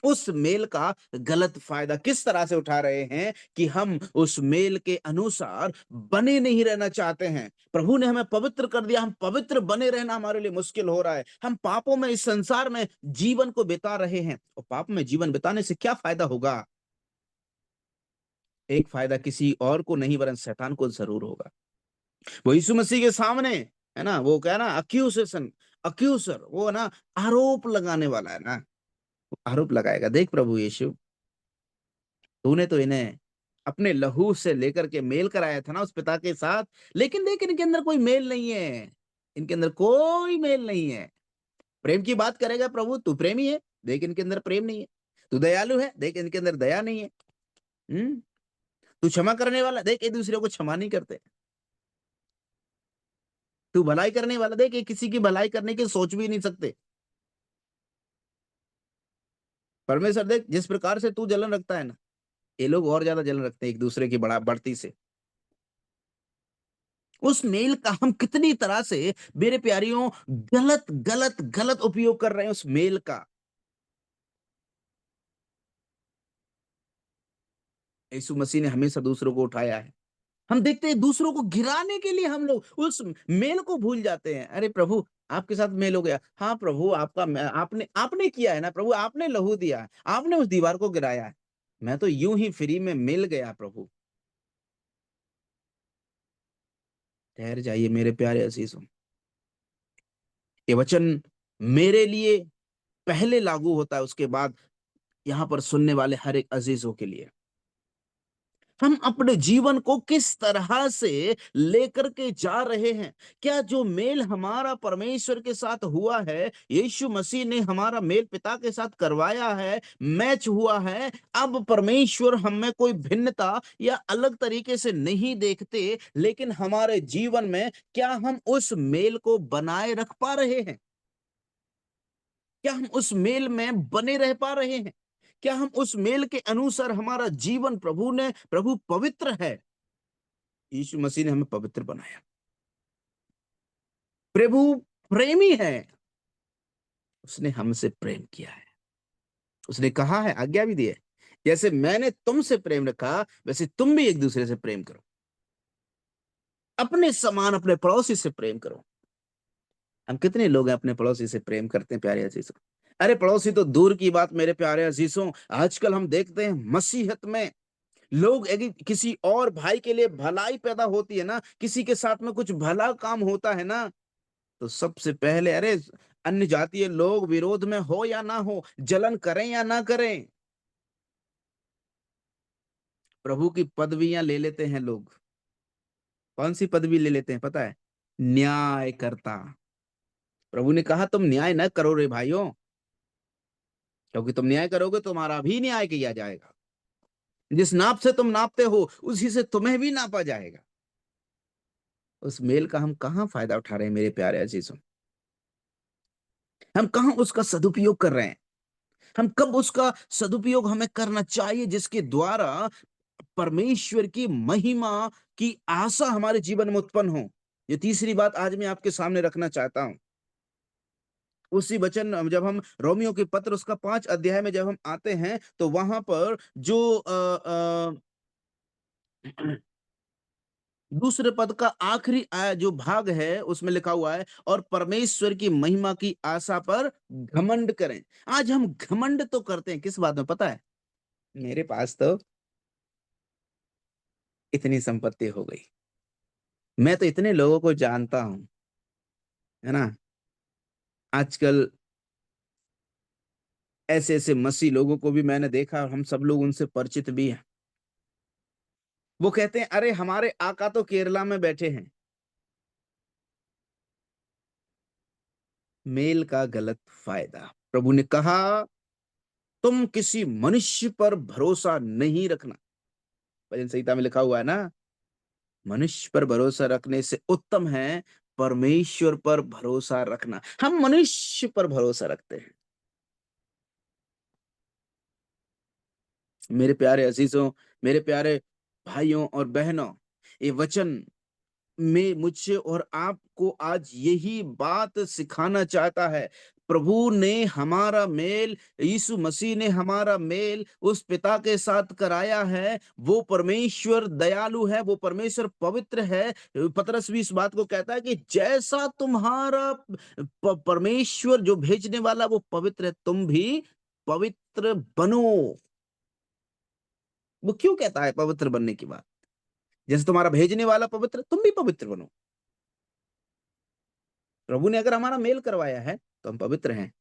उस मेल का गलत फायदा किस तरह से उठा रहे हैं कि हम उस मेल के अनुसार बने नहीं रहना चाहते हैं। प्रभु ने हमें पवित्र कर दिया, हम पवित्र बने रहना हमारे लिए मुश्किल हो रहा है। हम पापों में, इस संसार में जीवन को बिता रहे हैं। और पाप में जीवन बिताने से क्या फायदा होगा? एक फायदा किसी और को नहीं वरन शैतान को जरूर होगा। वो यीशु मसीह के सामने, है ना, वो क्या ना, अक्यूजेशन, अक्यूजर, वो ना आरोप लगाने वाला है ना, आरोप लगाएगा, देख प्रभु यीशु, तूने तो इन्हें अपने लहू से लेकर के मेल कराया था ना उस पिता के साथ, लेकिन देख इनके अंदर कोई मेल नहीं है, इनके अंदर कोई मेल नहीं है। प्रेम की बात करेगा प्रभु, तू प्रेमी है, देख इनके अंदर प्रेम नहीं है। तू दयालु है, देख इनके अंदर दया नहीं है। तू क्षमा करने वाला, देख एक दूसरे को क्षमा नहीं करते। तू भलाई करने वाला, देख ये किसी की भलाई करने की सोच भी नहीं सकते। परमेश्वर देख जिस प्रकार से तू जलन रखता है ना, ये लोग और ज्यादा जलन रखते हैं एक दूसरे की बड़ा बढ़ती से। उस मेल का हम कितनी तरह से, मेरे प्यारियों, गलत गलत गलत उपयोग कर रहे हैं उस मेल का। यीशु मसीह ने हमेशा दूसरों को उठाया है। हम देखते हैं दूसरों को गिराने के लिए हम लोग उस मेल को भूल जाते हैं। अरे प्रभु, आपके साथ मेल हो गया, हाँ प्रभु, आपका आपने आपने किया है ना प्रभु, आपने लहू दिया है, आपने उस दीवार को गिराया है, मैं तो यूं ही फ्री में मिल गया। प्रभु ठहर जाइए मेरे प्यारे अजीजों, ये वचन मेरे लिए पहले लागू होता है, उसके बाद यहाँ पर सुनने वाले हर एक अजीजों के लिए। हम अपने जीवन को किस तरह से लेकर के जा रहे हैं? क्या जो मेल हमारा परमेश्वर के साथ हुआ है, यीशु मसीह ने हमारा मेल पिता के साथ करवाया है, मैच हुआ है? अब परमेश्वर हम में कोई भिन्नता या अलग तरीके से नहीं देखते, लेकिन हमारे जीवन में क्या हम उस मेल को बनाए रख पा रहे हैं? क्या हम उस मेल में बने रह पा रहे हैं? क्या हम उस मेल के अनुसार हमारा जीवन प्रभु पवित्र है। यीशु मसीह ने हमें पवित्र बनाया। प्रभु प्रेमी है, उसने हमसे प्रेम किया है। उसने कहा है, आज्ञा भी दी है, जैसे मैंने तुमसे प्रेम रखा वैसे तुम भी एक दूसरे से प्रेम करो। अपने समान अपने पड़ोसी से प्रेम करो। हम कितने लोग हैं अपने पड़ोसी से प्रेम करते हैं प्यारे अजीजों? अरे पड़ोसी तो दूर की बात मेरे प्यारे अजीजों, आजकल हम देखते हैं मसीहत में लोग किसी और भाई के लिए भलाई पैदा होती है ना, किसी के साथ में कुछ भला काम होता है ना, तो सबसे पहले अरे अन्य जातीय लोग विरोध में हो या ना हो, जलन करें या ना करें, प्रभु की पदवियां ले लेते हैं लोग। कौन सी पदवी ले लेते हैं पता है? न्याय करता। प्रभु ने कहा तुम न्याय न करो रे भाइयों, क्योंकि तुम न्याय करोगे तो तुम्हारा भी न्याय किया जाएगा। जिस नाप से तुम नापते हो उसी से तुम्हें भी नापा जाएगा। उस मेल का हम कहां फायदा उठा रहे हैं मेरे प्यारे अजीजों? हम कहां उसका सदुपयोग कर रहे हैं? हम कब उसका सदुपयोग हमें करना चाहिए जिसके द्वारा परमेश्वर की महिमा की आशा हमारे जीवन में उत्पन्न हो। ये तीसरी बात आज मैं आपके सामने रखना चाहता हूं। उसी वचन जब हम रोमियो के पत्र उसका 5 अध्याय में जब हम आते हैं तो वहां पर जो दूसरे पद का आखिरी जो भाग है उसमें लिखा हुआ है, और परमेश्वर की महिमा की आशा पर घमंड करें। आज हम घमंड तो करते हैं किस बात में पता है? मेरे पास तो इतनी संपत्ति हो गई, मैं तो इतने लोगों को जानता हूं, है ना। आजकल ऐसे ऐसे मसीह लोगों को भी मैंने देखा और हम सब लोग उनसे परिचित भी हैं। वो कहते हैं अरे हमारे आका तो केरला में बैठे हैं। मेल का गलत फायदा। प्रभु ने कहा तुम किसी मनुष्य पर भरोसा नहीं रखना। भजन संहिता में लिखा हुआ है ना, मनुष्य पर भरोसा रखने से उत्तम है परमेश्वर पर भरोसा रखना। हम मनुष्य पर भरोसा रखते हैं। मेरे प्यारे अजीजों, मेरे प्यारे भाइयों और बहनों, ये वचन में मुझे और आपको आज यही बात सिखाना चाहता है। प्रभु ने हमारा मेल, यीशु मसीह ने हमारा मेल उस पिता के साथ कराया है। वो परमेश्वर दयालु है, वो परमेश्वर पवित्र है। पतरस भी इस बात को कहता है कि जैसा तुम्हारा परमेश्वर जो भेजने वाला वो पवित्र है, तुम भी पवित्र बनो। वो क्यों कहता है पवित्र बनने की बात? जैसे तुम्हारा भेजने वाला पवित्र, तुम भी पवित्र बनो। प्रभु ने अगर हमारा मेल करवाया है तो हम पवित्र हैं।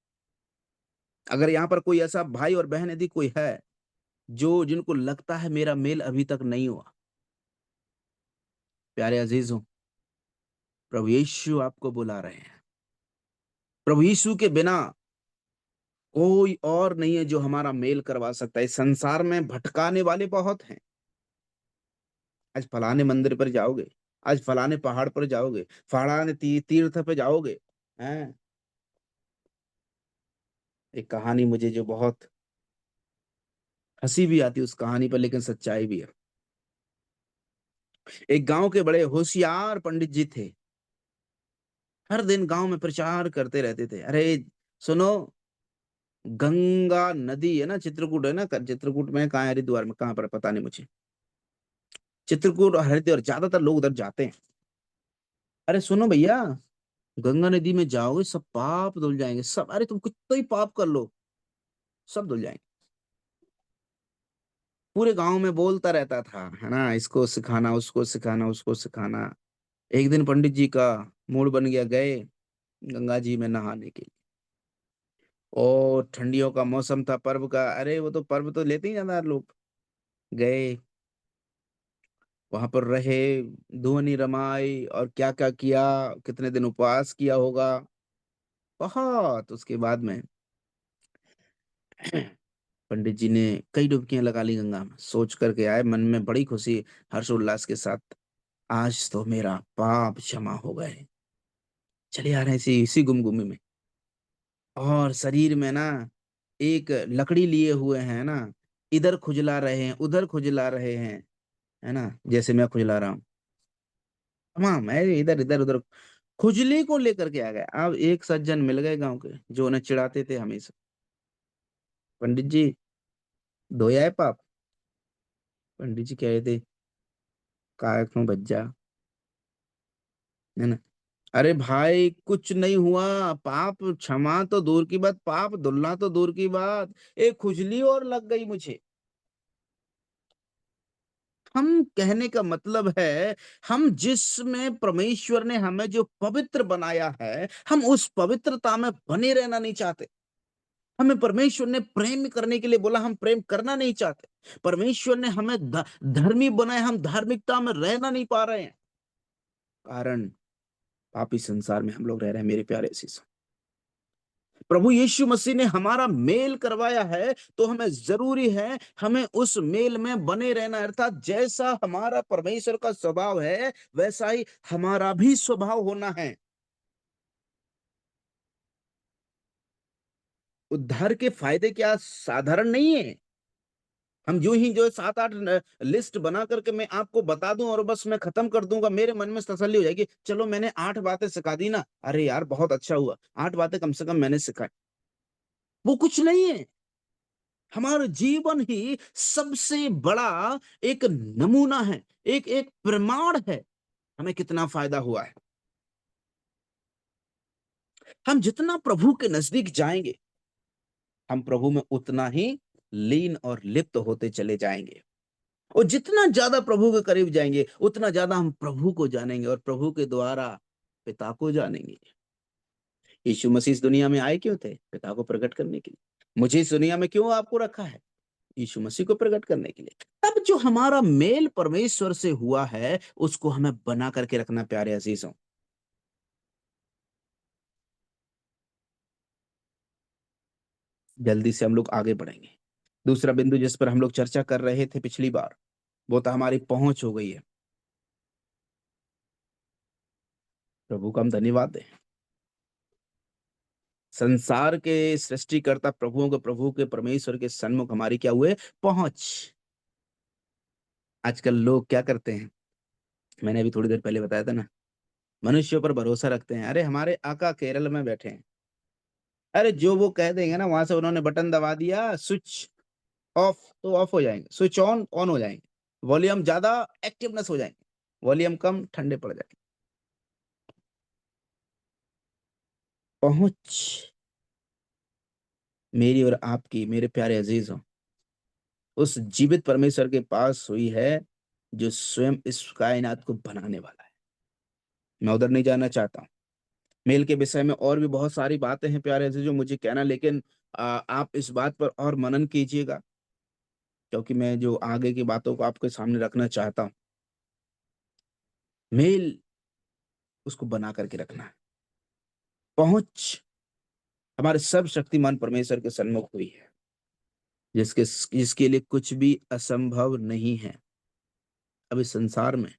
अगर यहाँ पर कोई ऐसा भाई और बहन यदि कोई है जो जिनको लगता है मेरा मेल अभी तक नहीं हुआ, प्यारे अजीजों, प्रभु यीशु आपको बुला रहे हैं। प्रभु यीशु के बिना कोई और नहीं है जो हमारा मेल करवा सकता है। इस संसार में भटकाने वाले बहुत हैं। आज फलाने मंदिर पर जाओगे, आज फलाने पहाड़ पर जाओगे, फलाने तीर्थ पे जाओगे, हैं। एक कहानी मुझे जो बहुत हंसी भी आती है उस कहानी पर, लेकिन सच्चाई भी है। एक गांव के बड़े होशियार पंडित जी थे। हर दिन गांव में प्रचार करते रहते थे। अरे सुनो, गंगा नदी है ना, चित्रकूट है ना, चित्रकूट में कहाँ है, हरिद्वार में, कहाँ पर पता नहीं मुझे। चित्रकूट और हरिद्वार ज्यादातर लोग उधर जाते हैं। अरे सुनो भैया, गंगा नदी में जाओगे सब पाप धुल जाएंगे सब। अरे तुम कितना ही पाप कर लो, सब धुल जाएंगे। पूरे गांव में बोलता रहता था, है ना, इसको सिखाना, उसको सिखाना, उसको सिखाना। एक दिन पंडित जी का मूड बन गया, गए गंगा जी में नहाने के लिए। और ठंडियों का मौसम था, पर्व का। अरे वो तो पर्व तो लेते ही ज्यादा लोग। गए वहां पर, रहे, धुनी रमाई और क्या क्या किया, कितने दिन उपवास किया होगा बहुत। उसके बाद में पंडित जी ने कई डुबकियां लगा ली गंगा में। सोच करके आए मन में बड़ी खुशी, हर्षोल्लास के साथ, आज तो मेरा पाप क्षमा हो गए। चले आ रहे हैं इसी इसी गुमगुमी में। और शरीर में ना एक लकड़ी लिए हुए हैं ना, इधर खुजला रहे हैं, उधर खुजला रहे हैं, है ना, जैसे मैं खुजला रहा हूँ। हाँ, मैं इधर इधर उधर खुजली को लेकर के आ गया। अब एक सज्जन मिल गए गांव के, जो उन्हें चिढ़ाते थे हमेशा, पंडित जी धोया है पाप। पंडित जी कह रहे थे, काय क्यों बज्जा, है ना। अरे भाई कुछ नहीं हुआ, पाप क्षमा तो दूर की बात, पाप धुलना तो दूर की बात, एक खुजली और लग गई मुझे। हम कहने का मतलब है, हम जिसमें परमेश्वर ने हमें जो पवित्र बनाया है, हम उस पवित्रता में बने रहना नहीं चाहते। हमें परमेश्वर ने प्रेम करने के लिए बोला, हम प्रेम करना नहीं चाहते। परमेश्वर ने हमें धर्मी बनाया, हम धार्मिकता में रहना नहीं पा रहे हैं। कारण पापी संसार में हम लोग रह रहे हैं मेरे प्यारे शीश। प्रभु यीशु मसीह ने हमारा मेल करवाया है, तो हमें जरूरी है हमें उस मेल में बने रहना। अर्थात जैसा हमारा परमेश्वर का स्वभाव है, वैसा ही हमारा भी स्वभाव होना है। उद्धार के फायदे क्या साधारण नहीं है। हम यूं ही जो 7-8 लिस्ट बना करके मैं आपको बता दूं और बस मैं खत्म कर दूंगा, मेरे मन में तसल्ली हो जाएगी, चलो मैंने 8 बातें सिखा दी ना, अरे यार बहुत अच्छा हुआ, 8 बातें कम से कम मैंने सिखाई। वो कुछ नहीं है। हमारा जीवन ही सबसे बड़ा एक नमूना है, एक एक प्रमाण है हमें कितना फायदा हुआ है। हम जितना प्रभु के नजदीक जाएंगे, हम प्रभु में उतना ही लीन और लिप्त होते चले जाएंगे। और जितना ज्यादा प्रभु के करीब जाएंगे, उतना ज्यादा हम प्रभु को जानेंगे और प्रभु के द्वारा पिता को जानेंगे। यीशु मसीह इस दुनिया में आए क्यों थे? पिता को प्रकट करने के लिए। मुझे इस दुनिया में क्यों आपको रखा है? यीशु मसीह को प्रकट करने के लिए। तब जो हमारा मेल परमेश्वर से हुआ है, उसको हमें बना करके रखना प्यारे अजीजों। जल्दी से हम लोग आगे बढ़ेंगे। दूसरा बिंदु जिस पर हम लोग चर्चा कर रहे थे पिछली बार, वो तो हमारी पहुंच हो गई है। प्रभु का हम धन्यवाद दें। संसार के सृष्टिकर्ता प्रभुओं के प्रभु के परमेश्वर के सन्मुख हमारी क्या हुए? पहुंच। आजकल लोग क्या करते हैं, मैंने अभी थोड़ी देर पहले बताया था ना, मनुष्यों पर भरोसा रखते हैं। अरे हमारे आका केरल में बैठे हैं, अरे जो वो कह देंगे ना, वहां से उन्होंने बटन दबा दिया, स्विच ऑफ तो ऑफ हो जाएंगे, स्विच ऑन ऑन हो जाएंगे, वॉल्यूम ज्यादा एक्टिवनेस हो जाएंगे, वॉल्यूम कम ठंडे पड़ जाएंगे। पहुंच मेरी और आपकी, मेरे प्यारे अजीजों, उस जीवित परमेश्वर के पास हुई है, जो स्वयं इस कायनात को बनाने वाला है। मैं उधर नहीं जाना चाहता हूं। मेल के विषय में और भी बहुत सारी बातें हैं प्यारे अजीजों मुझे कहना, लेकिन आप इस बात पर और मनन कीजिएगा, क्योंकि मैं जो आगे की बातों को आपके सामने रखना चाहता हूं। मेल उसको बना करके रखना है। पहुंच हमारे सर्वशक्तिमान परमेश्वर के सन्मुख हुई है, जिसके जिसके लिए कुछ भी असंभव नहीं है। अब इस संसार में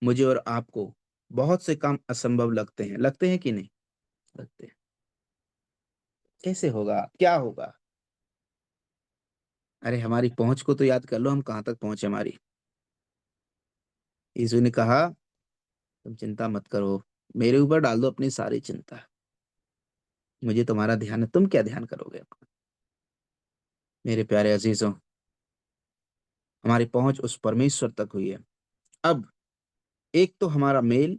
मुझे और आपको बहुत से काम असंभव लगते हैं कि नहीं लगते हैं? कैसे होगा, क्या होगा? अरे हमारी पहुंच को तो याद कर लो, हम कहां तक पहुंचे हमारी। यीशु ने कहा, तुम चिंता मत करो, मेरे ऊपर डाल दो अपनी सारी चिंता, मुझे तुम्हारा ध्यान है, तुम क्या ध्यान करोगे? मेरे प्यारे अजीजों, हमारी पहुंच उस परमेश्वर तक हुई है। अब एक तो हमारा मेल,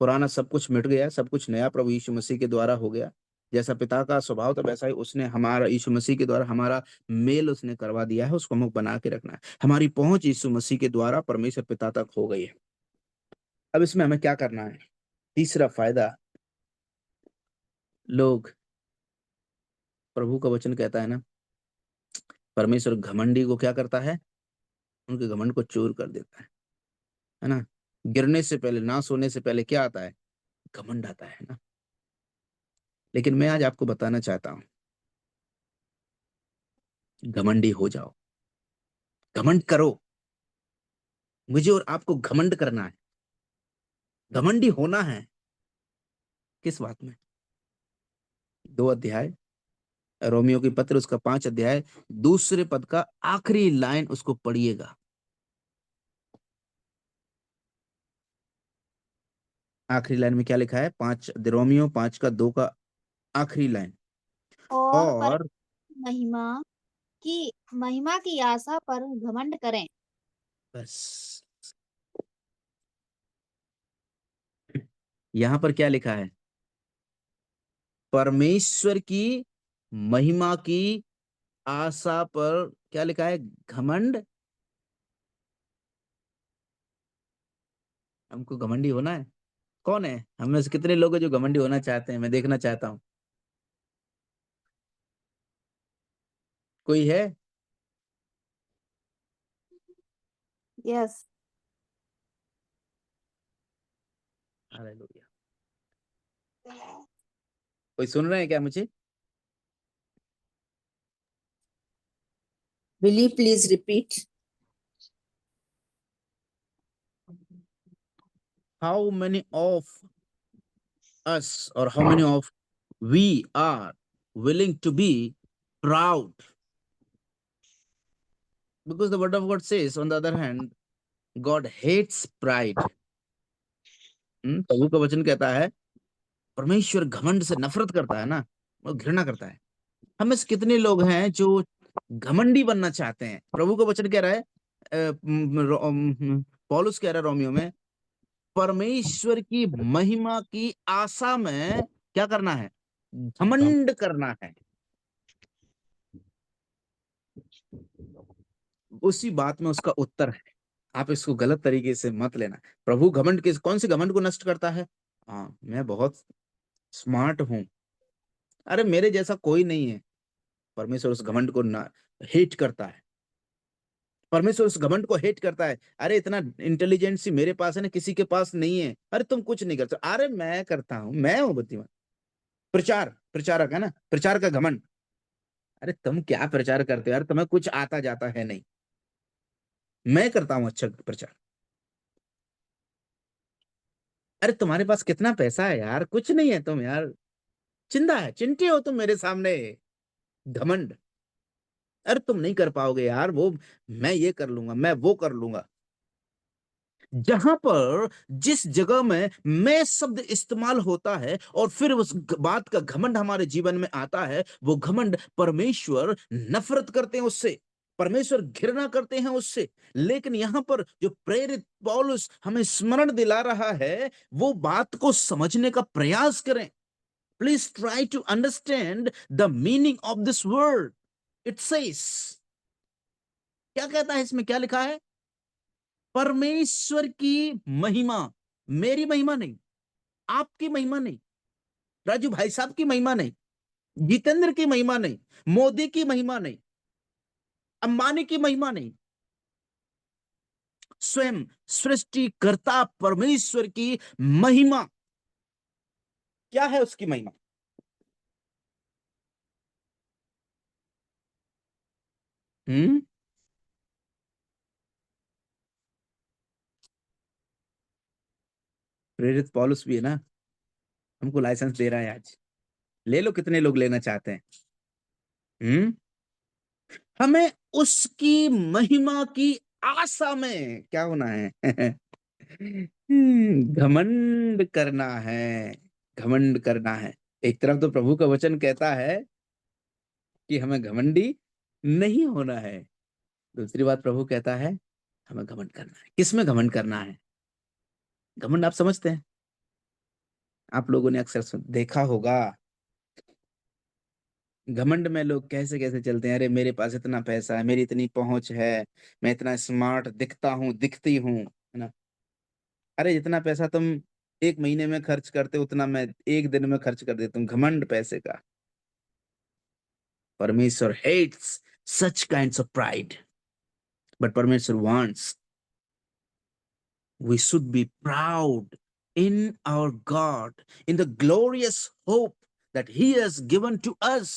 पुराना सब कुछ मिट गया, सब कुछ नया प्रभु यीशु मसीह के द्वारा हो गया। जैसा पिता का स्वभाव था, वैसा ही उसने हमारा, यीशु मसीह के द्वारा हमारा मेल उसने करवा दिया है, उसको हमें बना के रखना है। हमारी पहुंच यीशु मसीह के द्वारा परमेश्वर पिता तक हो गई है। अब इसमें हमें क्या करना है? तीसरा फायदा, लोग, प्रभु का वचन कहता है ना, परमेश्वर घमंडी को क्या करता है? उनके घमंड को चूर कर देता है ना। गिरने से पहले, ना सोने से पहले क्या आता है? घमंड आता है ना। लेकिन मैं आज आपको बताना चाहता हूं, घमंडी हो जाओ, घमंड करो। मुझे और आपको घमंड करना है, घमंडी होना है। किस बात में? 2 अध्याय, रोमियो की पत्र उसका 5 अध्याय, दूसरे पद का आखिरी लाइन उसको पढ़िएगा। आखिरी लाइन में क्या लिखा है? 5 रोमियो 5 का 2 का आखिरी लाइन। और और महिमा महिमा की आशा पर घमंड करें। बस यहां पर क्या लिखा है? परमेश्वर की महिमा की आशा पर क्या लिखा है? घमंड। हमको घमंडी होना है? कौन है हम में से कितने लोग हैं जो घमंडी होना चाहते हैं? मैं देखना चाहता हूं। कोई है? यस। हालेलुया। कोई सुन रहे हैं क्या मुझे? Will you please repeat? How many of us or how many of we are willing to be proud? Because the word of God says, on the other hand, God hates pride. प्रभु का वचन कहता है परमेश्वर घमंड से नफरत करता है ना, वो घृणा करता है। हम में से कितने लोग हैं जो घमंडी बनना चाहते हैं? प्रभु का वचन कह रहा है, पौलुस कह रहा है रोमियो में, परमेश्वर की महिमा की आशा में क्या करना है? घमंड करना है। उसी बात में उसका उत्तर है। आप इसको गलत तरीके से मत लेना। प्रभु घमंड किस कौन से घमंड को नष्ट करता है? हाँ, मैं बहुत स्मार्ट हूं, अरे मेरे जैसा कोई नहीं है। परमेश्वर उस घमंड को हेट करता है। परमेश्वर उस घमंड को हेट करता है। अरे इतना इंटेलिजेंसी मेरे पास है ना, किसी के पास नहीं है। अरे तुम कुछ नहीं करते। अरे मैं करता हूं, मैं हूं बुद्धिमान। प्रचारक है ना, प्रचार का घमंड। अरे तुम क्या प्रचार करते हो यार, तुम्हें कुछ आता जाता है नहीं। मैं करता हूं अच्छा प्रचार। अरे तुम्हारे पास कितना पैसा है यार, कुछ नहीं है तुम यार, चिंता है, चिंटे हो तुम मेरे सामने। घमंड। अरे तुम नहीं कर पाओगे यार, वो मैं ये कर लूंगा, मैं वो कर लूंगा। जहां पर जिस जगह में मैं शब्द इस्तेमाल होता है और फिर उस बात का घमंड हमारे जीवन में आता है, वो घमंड परमेश्वर नफरत करते हैं उससे, परमेश्वर घृणा करते हैं उससे। लेकिन यहां पर जो प्रेरित पौलुस हमें स्मरण दिला रहा है, वो बात को समझने का प्रयास करें। Please try to understand the meaning of this word. It says, क्या कहता है इसमें, क्या लिखा है? परमेश्वर की महिमा, मेरी महिमा नहीं, आपकी महिमा नहीं, राजू भाई साहब की महिमा नहीं, जितेंद्र की महिमा नहीं, मोदी की महिमा नहीं, अंबानी की महिमा नहीं, स्वयं सृष्टिकर्ता परमेश्वर की महिमा। क्या है उसकी महिमा? प्रेरित पौलुस भी है ना, हमको लाइसेंस दे रहा है आज। ले लो, कितने लोग लेना चाहते हैं? हम्म हमें उसकी महिमा की आशा में क्या होना है? घमंड करना है, घमंड करना है। एक तरफ तो प्रभु का वचन कहता है कि हमें घमंडी नहीं होना है, दूसरी बात प्रभु कहता है हमें घमंड करना है। किस में घमंड करना है? घमंड आप समझते हैं? आप लोगों ने अक्सर देखा होगा, घमंड में लोग कैसे कैसे चलते हैं। अरे मेरे पास इतना पैसा है, मेरी इतनी पहुंच है, मैं इतना स्मार्ट दिखता हूँ, दिखती हूँ, है ना। अरे जितना पैसा तुम एक महीने में खर्च करते हो, उतना मैं एक दिन में खर्च कर देता हूँ। घमंड पैसे का। परमेश्वर hates such kinds of pride, but परमेश्वर wants we should be proud in our God, in the glorious hope that He has given to us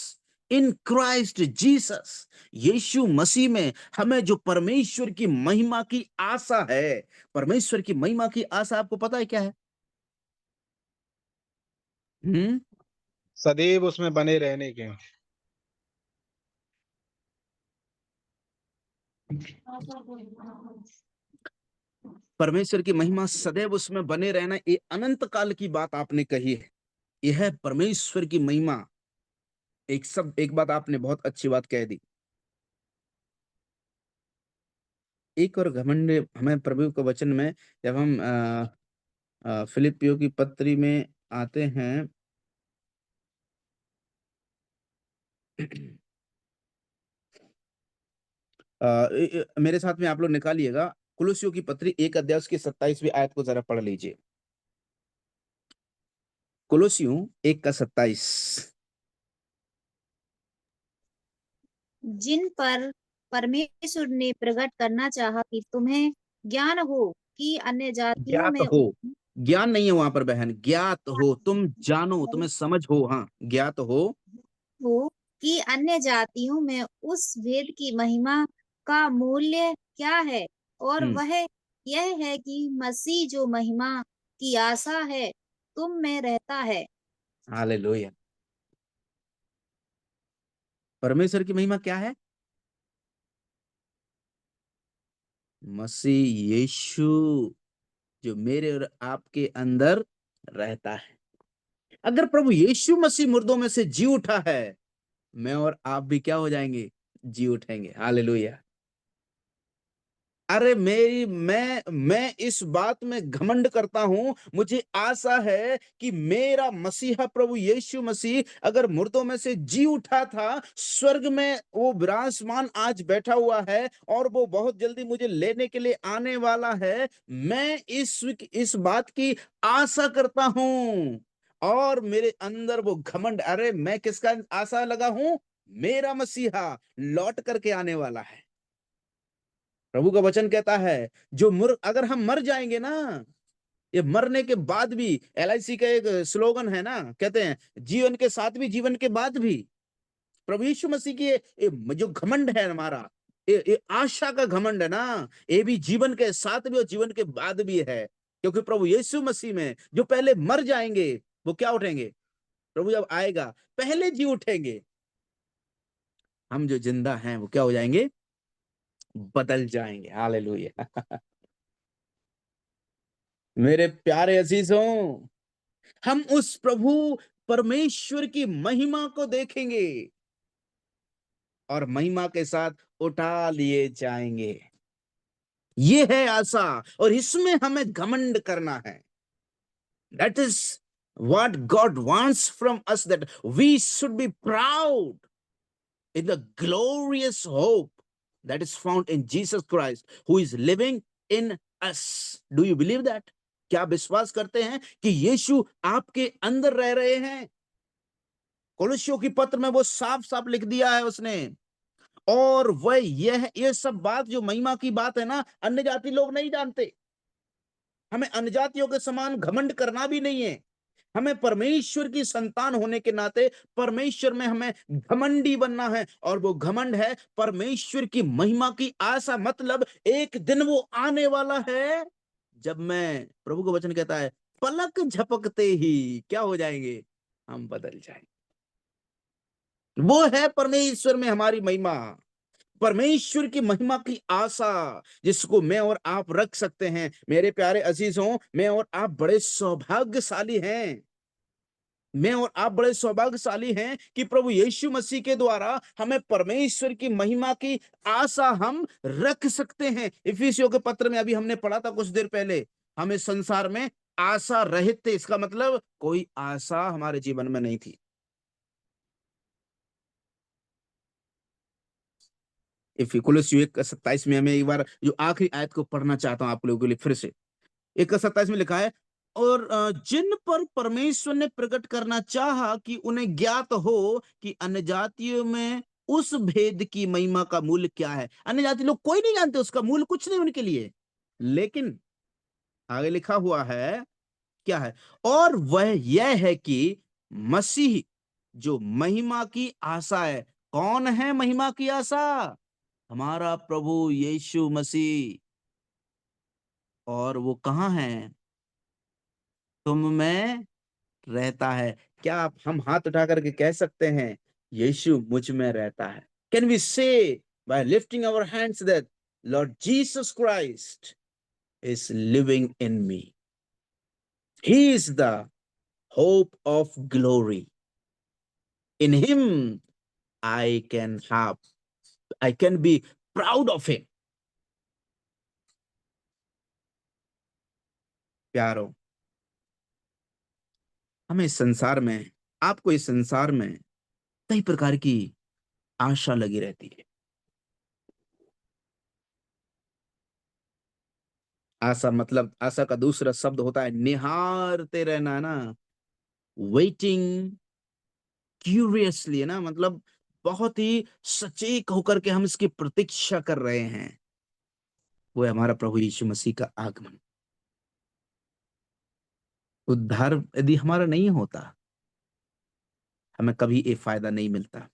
in Christ Jesus. यीशु मसीह में हमें जो परमेश्वर की महिमा की आशा है, परमेश्वर की महिमा की आशा आपको पता है क्या है? सदैव उसमें बने रहने के। परमेश्वर की महिमा सदैव उसमें बने रहना, ये अनंत काल की बात आपने कही है। यह है परमेश्वर की महिमा। एक बात आपने बहुत अच्छी बात कह दी। एक और घमंड हमें प्रभु के वचन में, जब हम फिलिपियों की पत्री में आते हैं, मेरे साथ में आप लोग निकालिएगा कुलुस्सियों की पत्री 1 अध्याय उसकी 27वीं आयत को जरा पढ़ लीजिए। कुलुस्सियों 1 का 27। जिन पर परमेश्वर ने प्रकट करना चाहा कि तुम्हें ज्ञान हो कि अन्य जातियों ज्ञात में हो, ज्ञान नहीं है वहां पर बहन, ज्ञात हो, तुम जानो, तुम्हें समझ हो। हाँ, ज्ञात हो कि अन्य जातियों में उस भेद की महिमा का मूल्य क्या है, और वह यह है कि मसीह जो महिमा की आशा है तुम में रहता है। हालेलुया। परमेश्वर की महिमा क्या है? मसीह यीशु जो मेरे और आपके अंदर रहता है। अगर प्रभु यीशु मसीह मुर्दों में से जी उठा है, मैं और आप भी क्या हो जाएंगे? जी उठेंगे। हालेलुया। अरे मैं इस बात में घमंड करता हूं। मुझे आशा है कि मेरा मसीहा प्रभु यीशु मसीह अगर मुर्दों में से जी उठा था, स्वर्ग में वो विराजमान आज बैठा हुआ है और वो बहुत जल्दी मुझे लेने के लिए आने वाला है। मैं इस बात की आशा करता हूं और मेरे अंदर वो घमंड, अरे मैं किसका आशा लगा हूं? मेरा मसीहा लौट करके आने वाला है। प्रभु का वचन कहता है अगर हम मर जाएंगे ना, ये मरने के बाद भी, LIC का एक स्लोगन है ना, कहते हैं जीवन के साथ भी, जीवन के बाद भी। प्रभु यीशु मसीह की ये जो घमंड है हमारा, ये आशा का घमंड है ना, ये भी जीवन के साथ भी और जीवन के बाद भी है। क्योंकि प्रभु यीशु मसीह में जो पहले मर जाएंगे वो क्या उठेंगे? प्रभु जब आएगा पहले जी उठेंगे। हम जो जिंदा हैं वो क्या हो जाएंगे? बदल जाएंगे। हालेलुया। मेरे प्यारे अजीजों, हम उस प्रभु परमेश्वर की महिमा को देखेंगे और महिमा के साथ उठा लिए जाएंगे। ये है आशा और इसमें हमें घमंड करना है। That is what God wants from us, that we should be proud in the glorious hope that is found in Jesus Christ, who is living in us. Do you believe that? क्या विश्वास करते हैं कि यीशु आपके अंदर रह रहे हैं? कोलोसियों की पत्र में वो साफ साफ लिख दिया है उसने। और वह ये सब बात जो महिमा की बात है ना, अन्य जाति लोग नहीं जानते। हमें अन्य जातियों के समान घमंड करना भी नहीं है। हमें परमेश्वर की संतान होने के नाते परमेश्वर में हमें घमंडी बनना है, और वो घमंड है परमेश्वर की महिमा की आशा। मतलब एक दिन वो आने वाला है जब मैं, प्रभु का वचन कहता है, पलक झपकते ही क्या हो जाएंगे? हम बदल जाएंगे। वो है परमेश्वर में हमारी महिमा, परमेश्वर की महिमा की आशा, जिसको मैं और आप रख सकते हैं। मेरे प्यारे अजीजों, मैं और आप बड़े सौभाग्यशाली हैं। मैं और आप बड़े सौभाग्यशाली हैं कि प्रभु यीशु मसीह के द्वारा हमें परमेश्वर की महिमा की आशा हम रख सकते हैं। इफिसियों के पत्र में अभी हमने पढ़ा था कुछ देर पहले, हमें संसार में आशा रहित थे। इसका मतलब कोई आशा हमारे जीवन में नहीं थी। कुलुस्सियों 1:27 में, हमें एक बार जो आखिरी आयत को पढ़ना चाहता हूं आप लोगों के लिए फिर से। 1:27 में लिखा है, और जिन पर परमेश्वर ने प्रकट करना चाहा कि उन्हें ज्ञात हो कि अन्य जातियों में उस भेद की महिमा का मूल्य क्या है। अन्य जाति लोग कोई नहीं जानते, उसका मूल्य कुछ नहीं उनके लिए। लेकिन आगे लिखा हुआ है क्या है? और वह यह है कि मसीह जो महिमा की आशा है। कौन है महिमा की आशा? हमारा प्रभु यीशु मसीह। और वो कहाँ है? तुम में रहता है। क्या आप हम हाथ उठा करके कह सकते हैं यीशु मुझ में रहता है? Can we say by lifting our hands that Lord Jesus Christ is living in me, he is the hope of glory, in him I can be proud of him। प्यारो, हमें इस संसार में, आपको इस संसार में कई प्रकार की आशा लगी रहती है। आशा मतलब, आशा का दूसरा शब्द होता है निहारते रहना, है ना, वेटिंग क्यूरियसली, है ना, मतलब बहुत ही सचेत होकर के हम इसकी प्रतीक्षा कर रहे हैं। वो है हमारा प्रभु यीशु मसीह का आगमन। उद्धार यदि हमारा नहीं होता, हमें कभी ये फायदा नहीं मिलता।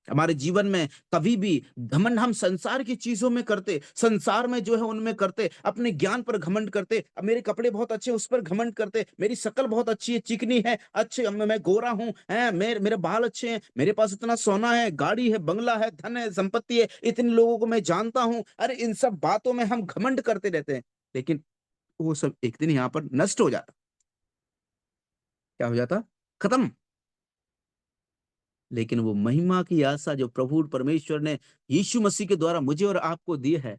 हमारे जीवन में कभी भी घमंड हम संसार की चीजों में करते, संसार में जो है उनमें करते, अपने ज्ञान पर घमंड करते, अब मेरे कपड़े बहुत अच्छे उस पर घमंड करते, मेरी शक्ल बहुत अच्छी है, चिकनी है, अच्छे मैं गोरा हूं, मेरे बाल अच्छे हैं, मेरे पास इतना सोना है, गाड़ी है, बंगला है, धन है, संपत्ति है, इतने लोगों को मैं जानता हूं। अरे इन सब बातों में हम घमंड करते रहते हैं, लेकिन वो सब एक दिन यहाँ पर नष्ट हो जाता। क्या हो जाता? खत्म। लेकिन वो महिमा की आशा जो प्रभु परमेश्वर ने यीशु मसीह के द्वारा मुझे और आपको दी है,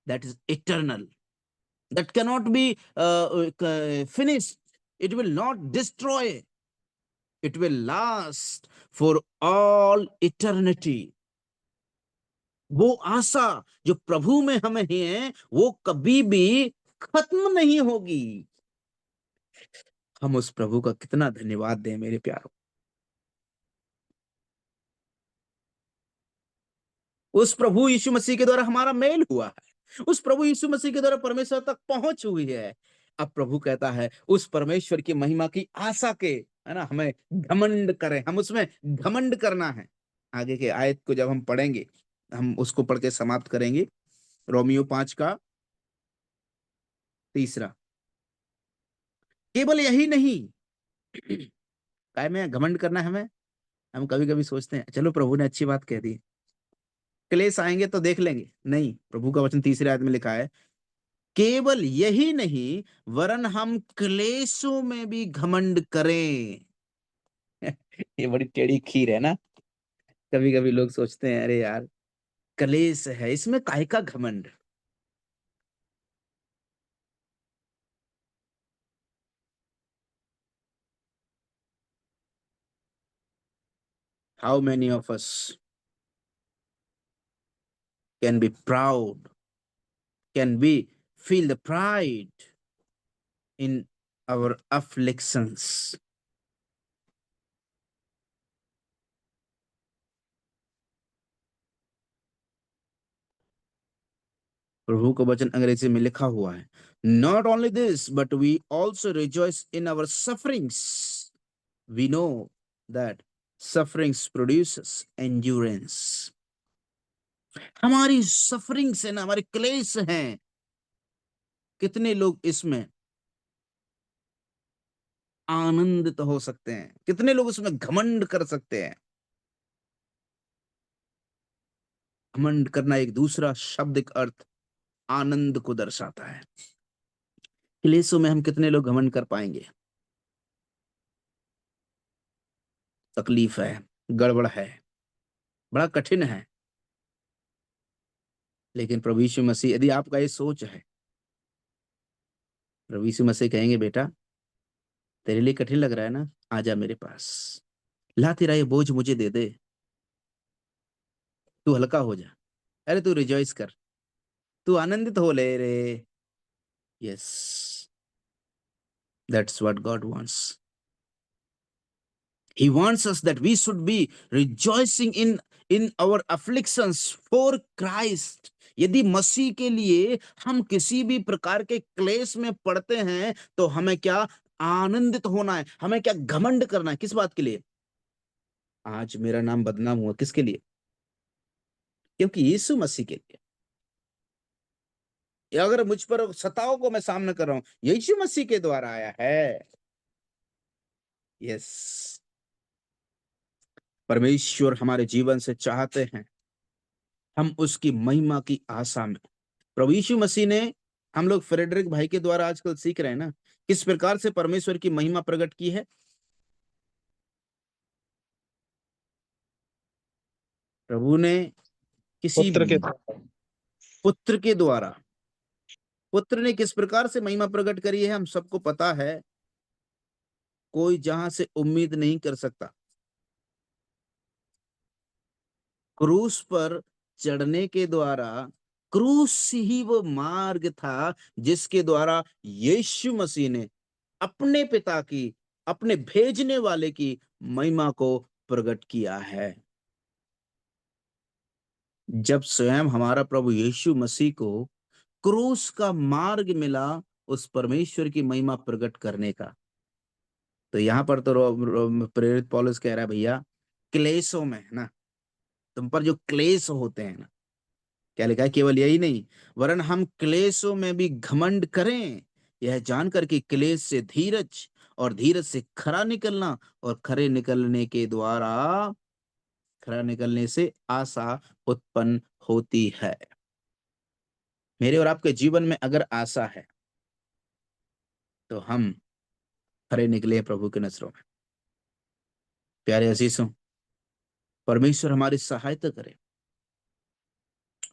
that is eternal, that can not be finished, it will not destroy, it will last for all eternity. वो आशा जो प्रभु में हमें है, वो कभी भी खत्म नहीं होगी। हम उस प्रभु का कितना धन्यवाद दें मेरे प्यारों। उस प्रभु यीशु मसीह के द्वारा हमारा मेल हुआ है, उस प्रभु यीशु मसीह के द्वारा परमेश्वर तक पहुंच हुई है। अब प्रभु कहता है उस परमेश्वर की महिमा की आशा के, है ना, हमें घमंड करें, हम उसमें घमंड करना है। आगे के आयत को जब हम पढ़ेंगे, हम उसको पढ़ के समाप्त करेंगे। रोमियो 5 का 3। केवल यही नहीं, काय में घमंड करना है हमें। हम कभी कभी सोचते हैं चलो प्रभु ने अच्छी बात कह दी, क्लेश आएंगे तो देख लेंगे। नहीं, प्रभु का वचन 3 आयत में लिखा है केवल यही नहीं वरन हम क्लेशों में भी घमंड करें। ये बड़ी टेढ़ी खीर है ना। कभी कभी लोग सोचते हैं अरे यार क्लेश है, इसमें काहे का घमंड। How many of us can be proud, can be feel the pride in our afflictions. प्रभु का वचन अंग्रेजी में लिखा हुआ है, not only this but we also rejoice in our sufferings, we know that sufferings produces endurance. हमारी sufferings है ना, हमारे क्लेश हैं, कितने लोग इसमें आनंदित हो सकते हैं, कितने लोग उसमें घमंड कर सकते हैं। घमंड करना एक दूसरा शाब्दिक अर्थ आनंद को दर्शाता है। क्लेशों में हम कितने लोग घमंड कर पाएंगे? तकलीफ है, गड़बड़ है, बड़ा कठिन है। लेकिन प्रभु यीशु मसीह, यदि आपका ये सोच है, प्रभु यीशु मसीह कहेंगे बेटा तेरे लिए कठिन लग रहा है ना, आजा मेरे पास, ला तेरा ये बोझ मुझे दे दे, तू हल्का हो जा, अरे तू रिजॉइस कर, तू आनंदित हो ले रे। Yes, that's what God wants. He wants us that we should be rejoicing in our afflictions for Christ। यदि मसीह के लिए हम किसी भी प्रकार के क्लेश में पड़ते हैं तो हमें क्या आनंदित होना है, हमें क्या घमंड करना है। किस बात के लिए? आज मेरा नाम बदनाम हुआ, किसके लिए? क्योंकि यीशु मसीह के लिए। या अगर मुझ पर सताओ को मैं सामना कर रहा हूं, यीशु मसीह के द्वारा आया है। यस, परमेश्वर हमारे जीवन से चाहते हैं हम उसकी महिमा की आशा में। प्रभु यीशु मसीह ने, हम लोग फ्रेडरिक भाई के द्वारा आजकल सीख रहे हैं ना, किस प्रकार से परमेश्वर की महिमा प्रकट की है। प्रभु ने किसी पुत्र के पुत्र के द्वारा, पुत्र ने किस प्रकार से महिमा प्रकट करी है हम सबको पता है, कोई जहां से उम्मीद नहीं कर सकता। क्रूस पर चढ़ने के द्वारा, क्रूस ही वो मार्ग था जिसके द्वारा यीशु मसीह ने अपने पिता की, अपने भेजने वाले की महिमा को प्रकट किया है। जब स्वयं हमारा प्रभु यीशु मसीह को क्रूस का मार्ग मिला उस परमेश्वर की महिमा प्रकट करने का, तो यहाँ पर तो प्रेरित पौलुस कह रहा है, भैया क्लेशों में है ना, तुम पर जो क्लेश होते हैं ना, क्या लिखा है, केवल यही नहीं वरन हम क्लेशों में भी घमंड करें, यह जानकर कि क्लेश से धीरज और धीरज से खरा निकलना और खरे निकलने के द्वारा, खरा निकलने से आशा उत्पन्न होती है। मेरे और आपके जीवन में अगर आशा है तो हम खरे निकले प्रभु के नजरों में। प्यारे अजीजों, परमेश्वर हमारी सहायता करे,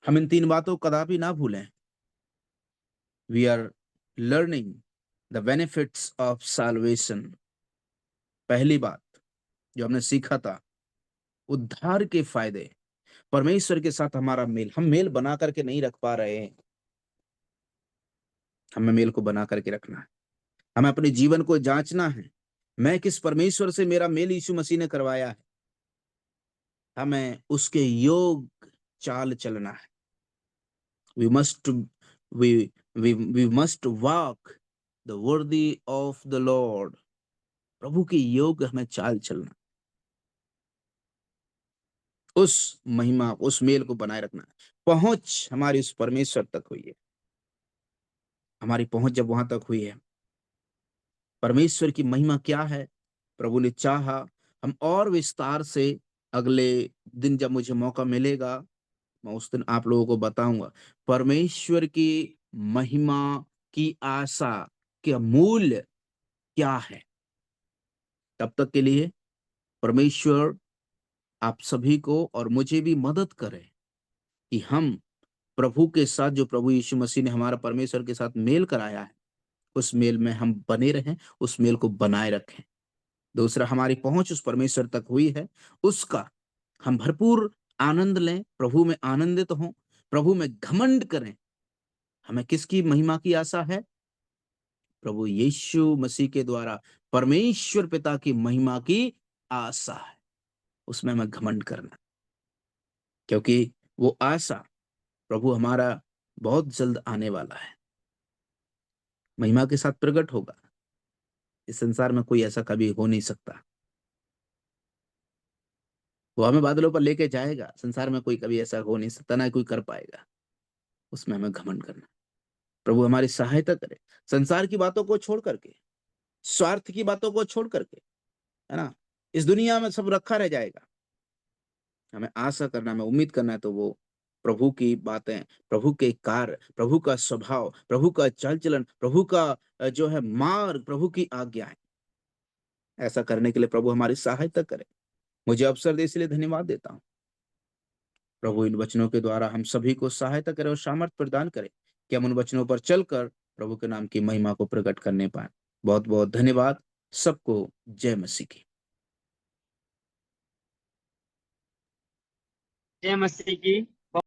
हम इन 3 बातों को कदापि ना भूलें। We are learning the benefits of salvation. पहली बात जो हमने सीखा था, उद्धार के फायदे, परमेश्वर के साथ हमारा मेल, हम मेल बना करके नहीं रख पा रहे हैं, हमें मेल को बना करके रखना है। हमें अपने जीवन को जांचना है, मैं किस परमेश्वर से मेरा मेल यीशु मसीह ने करवाया है, हमें उसके योग चाल चलना है। we must we must walk the worthy of the Lord। प्रभु के योग हमें चाल चलना, उस महिमा, उस मेल को बनाए रखना। पहुंच हमारी उस परमेश्वर तक हुई है। हमारी पहुंच जब वहां तक हुई है, परमेश्वर की महिमा क्या है, प्रभु ने चाहा हम और विस्तार से अगले दिन जब मुझे मौका मिलेगा, मैं उस दिन आप लोगों को बताऊंगा परमेश्वर की महिमा की आशा के मूल्य क्या है। तब तक के लिए परमेश्वर आप सभी को और मुझे भी मदद करे कि हम प्रभु के साथ, जो प्रभु यीशु मसीह ने हमारा परमेश्वर के साथ मेल कराया है, उस मेल में हम बने रहें, उस मेल को बनाए रखें। दूसरा, हमारी पहुंच उस परमेश्वर तक हुई है, उसका हम भरपूर आनंद लें, प्रभु में आनंदित हों, प्रभु में घमंड करें। हमें किसकी महिमा की आशा है? प्रभु यीशु मसीह के द्वारा परमेश्वर पिता की महिमा की आशा है, उसमें हमें घमंड करना, क्योंकि वो आशा प्रभु हमारा बहुत जल्द आने वाला है, महिमा के साथ प्रकट होगा। इस संसार में कोई ऐसा कभी हो नहीं सकता। वो हमें बादलों पर लेके जाएगा, संसार में कोई कभी ऐसा हो नहीं सकता, ना कोई कर पाएगा। उसमें हमें घमंड करना। प्रभु हमारी सहायता करे, संसार की बातों को छोड़ करके, स्वार्थ की बातों को छोड़ करके, है ना, इस दुनिया में सब रखा रह जाएगा। हमें आशा करना, हमें उम्मीद करना है तो वो प्रभु की बातें, प्रभु के कार्य, प्रभु का स्वभाव, प्रभु का चाल चलन, प्रभु का जो है मार्ग, प्रभु की आज्ञाएं, ऐसा करने के लिए प्रभु हमारी सहायता करे। मुझे अवसर दे इसलिए धन्यवाद देता हूँ। प्रभु इन वचनों के द्वारा हम सभी को सहायता करे और सामर्थ्य प्रदान करे कि हम उन वचनों पर चलकर प्रभु के नाम की महिमा को प्रकट करने पाए। बहुत बहुत धन्यवाद। सबको जय मसीह की। जय मसीह की।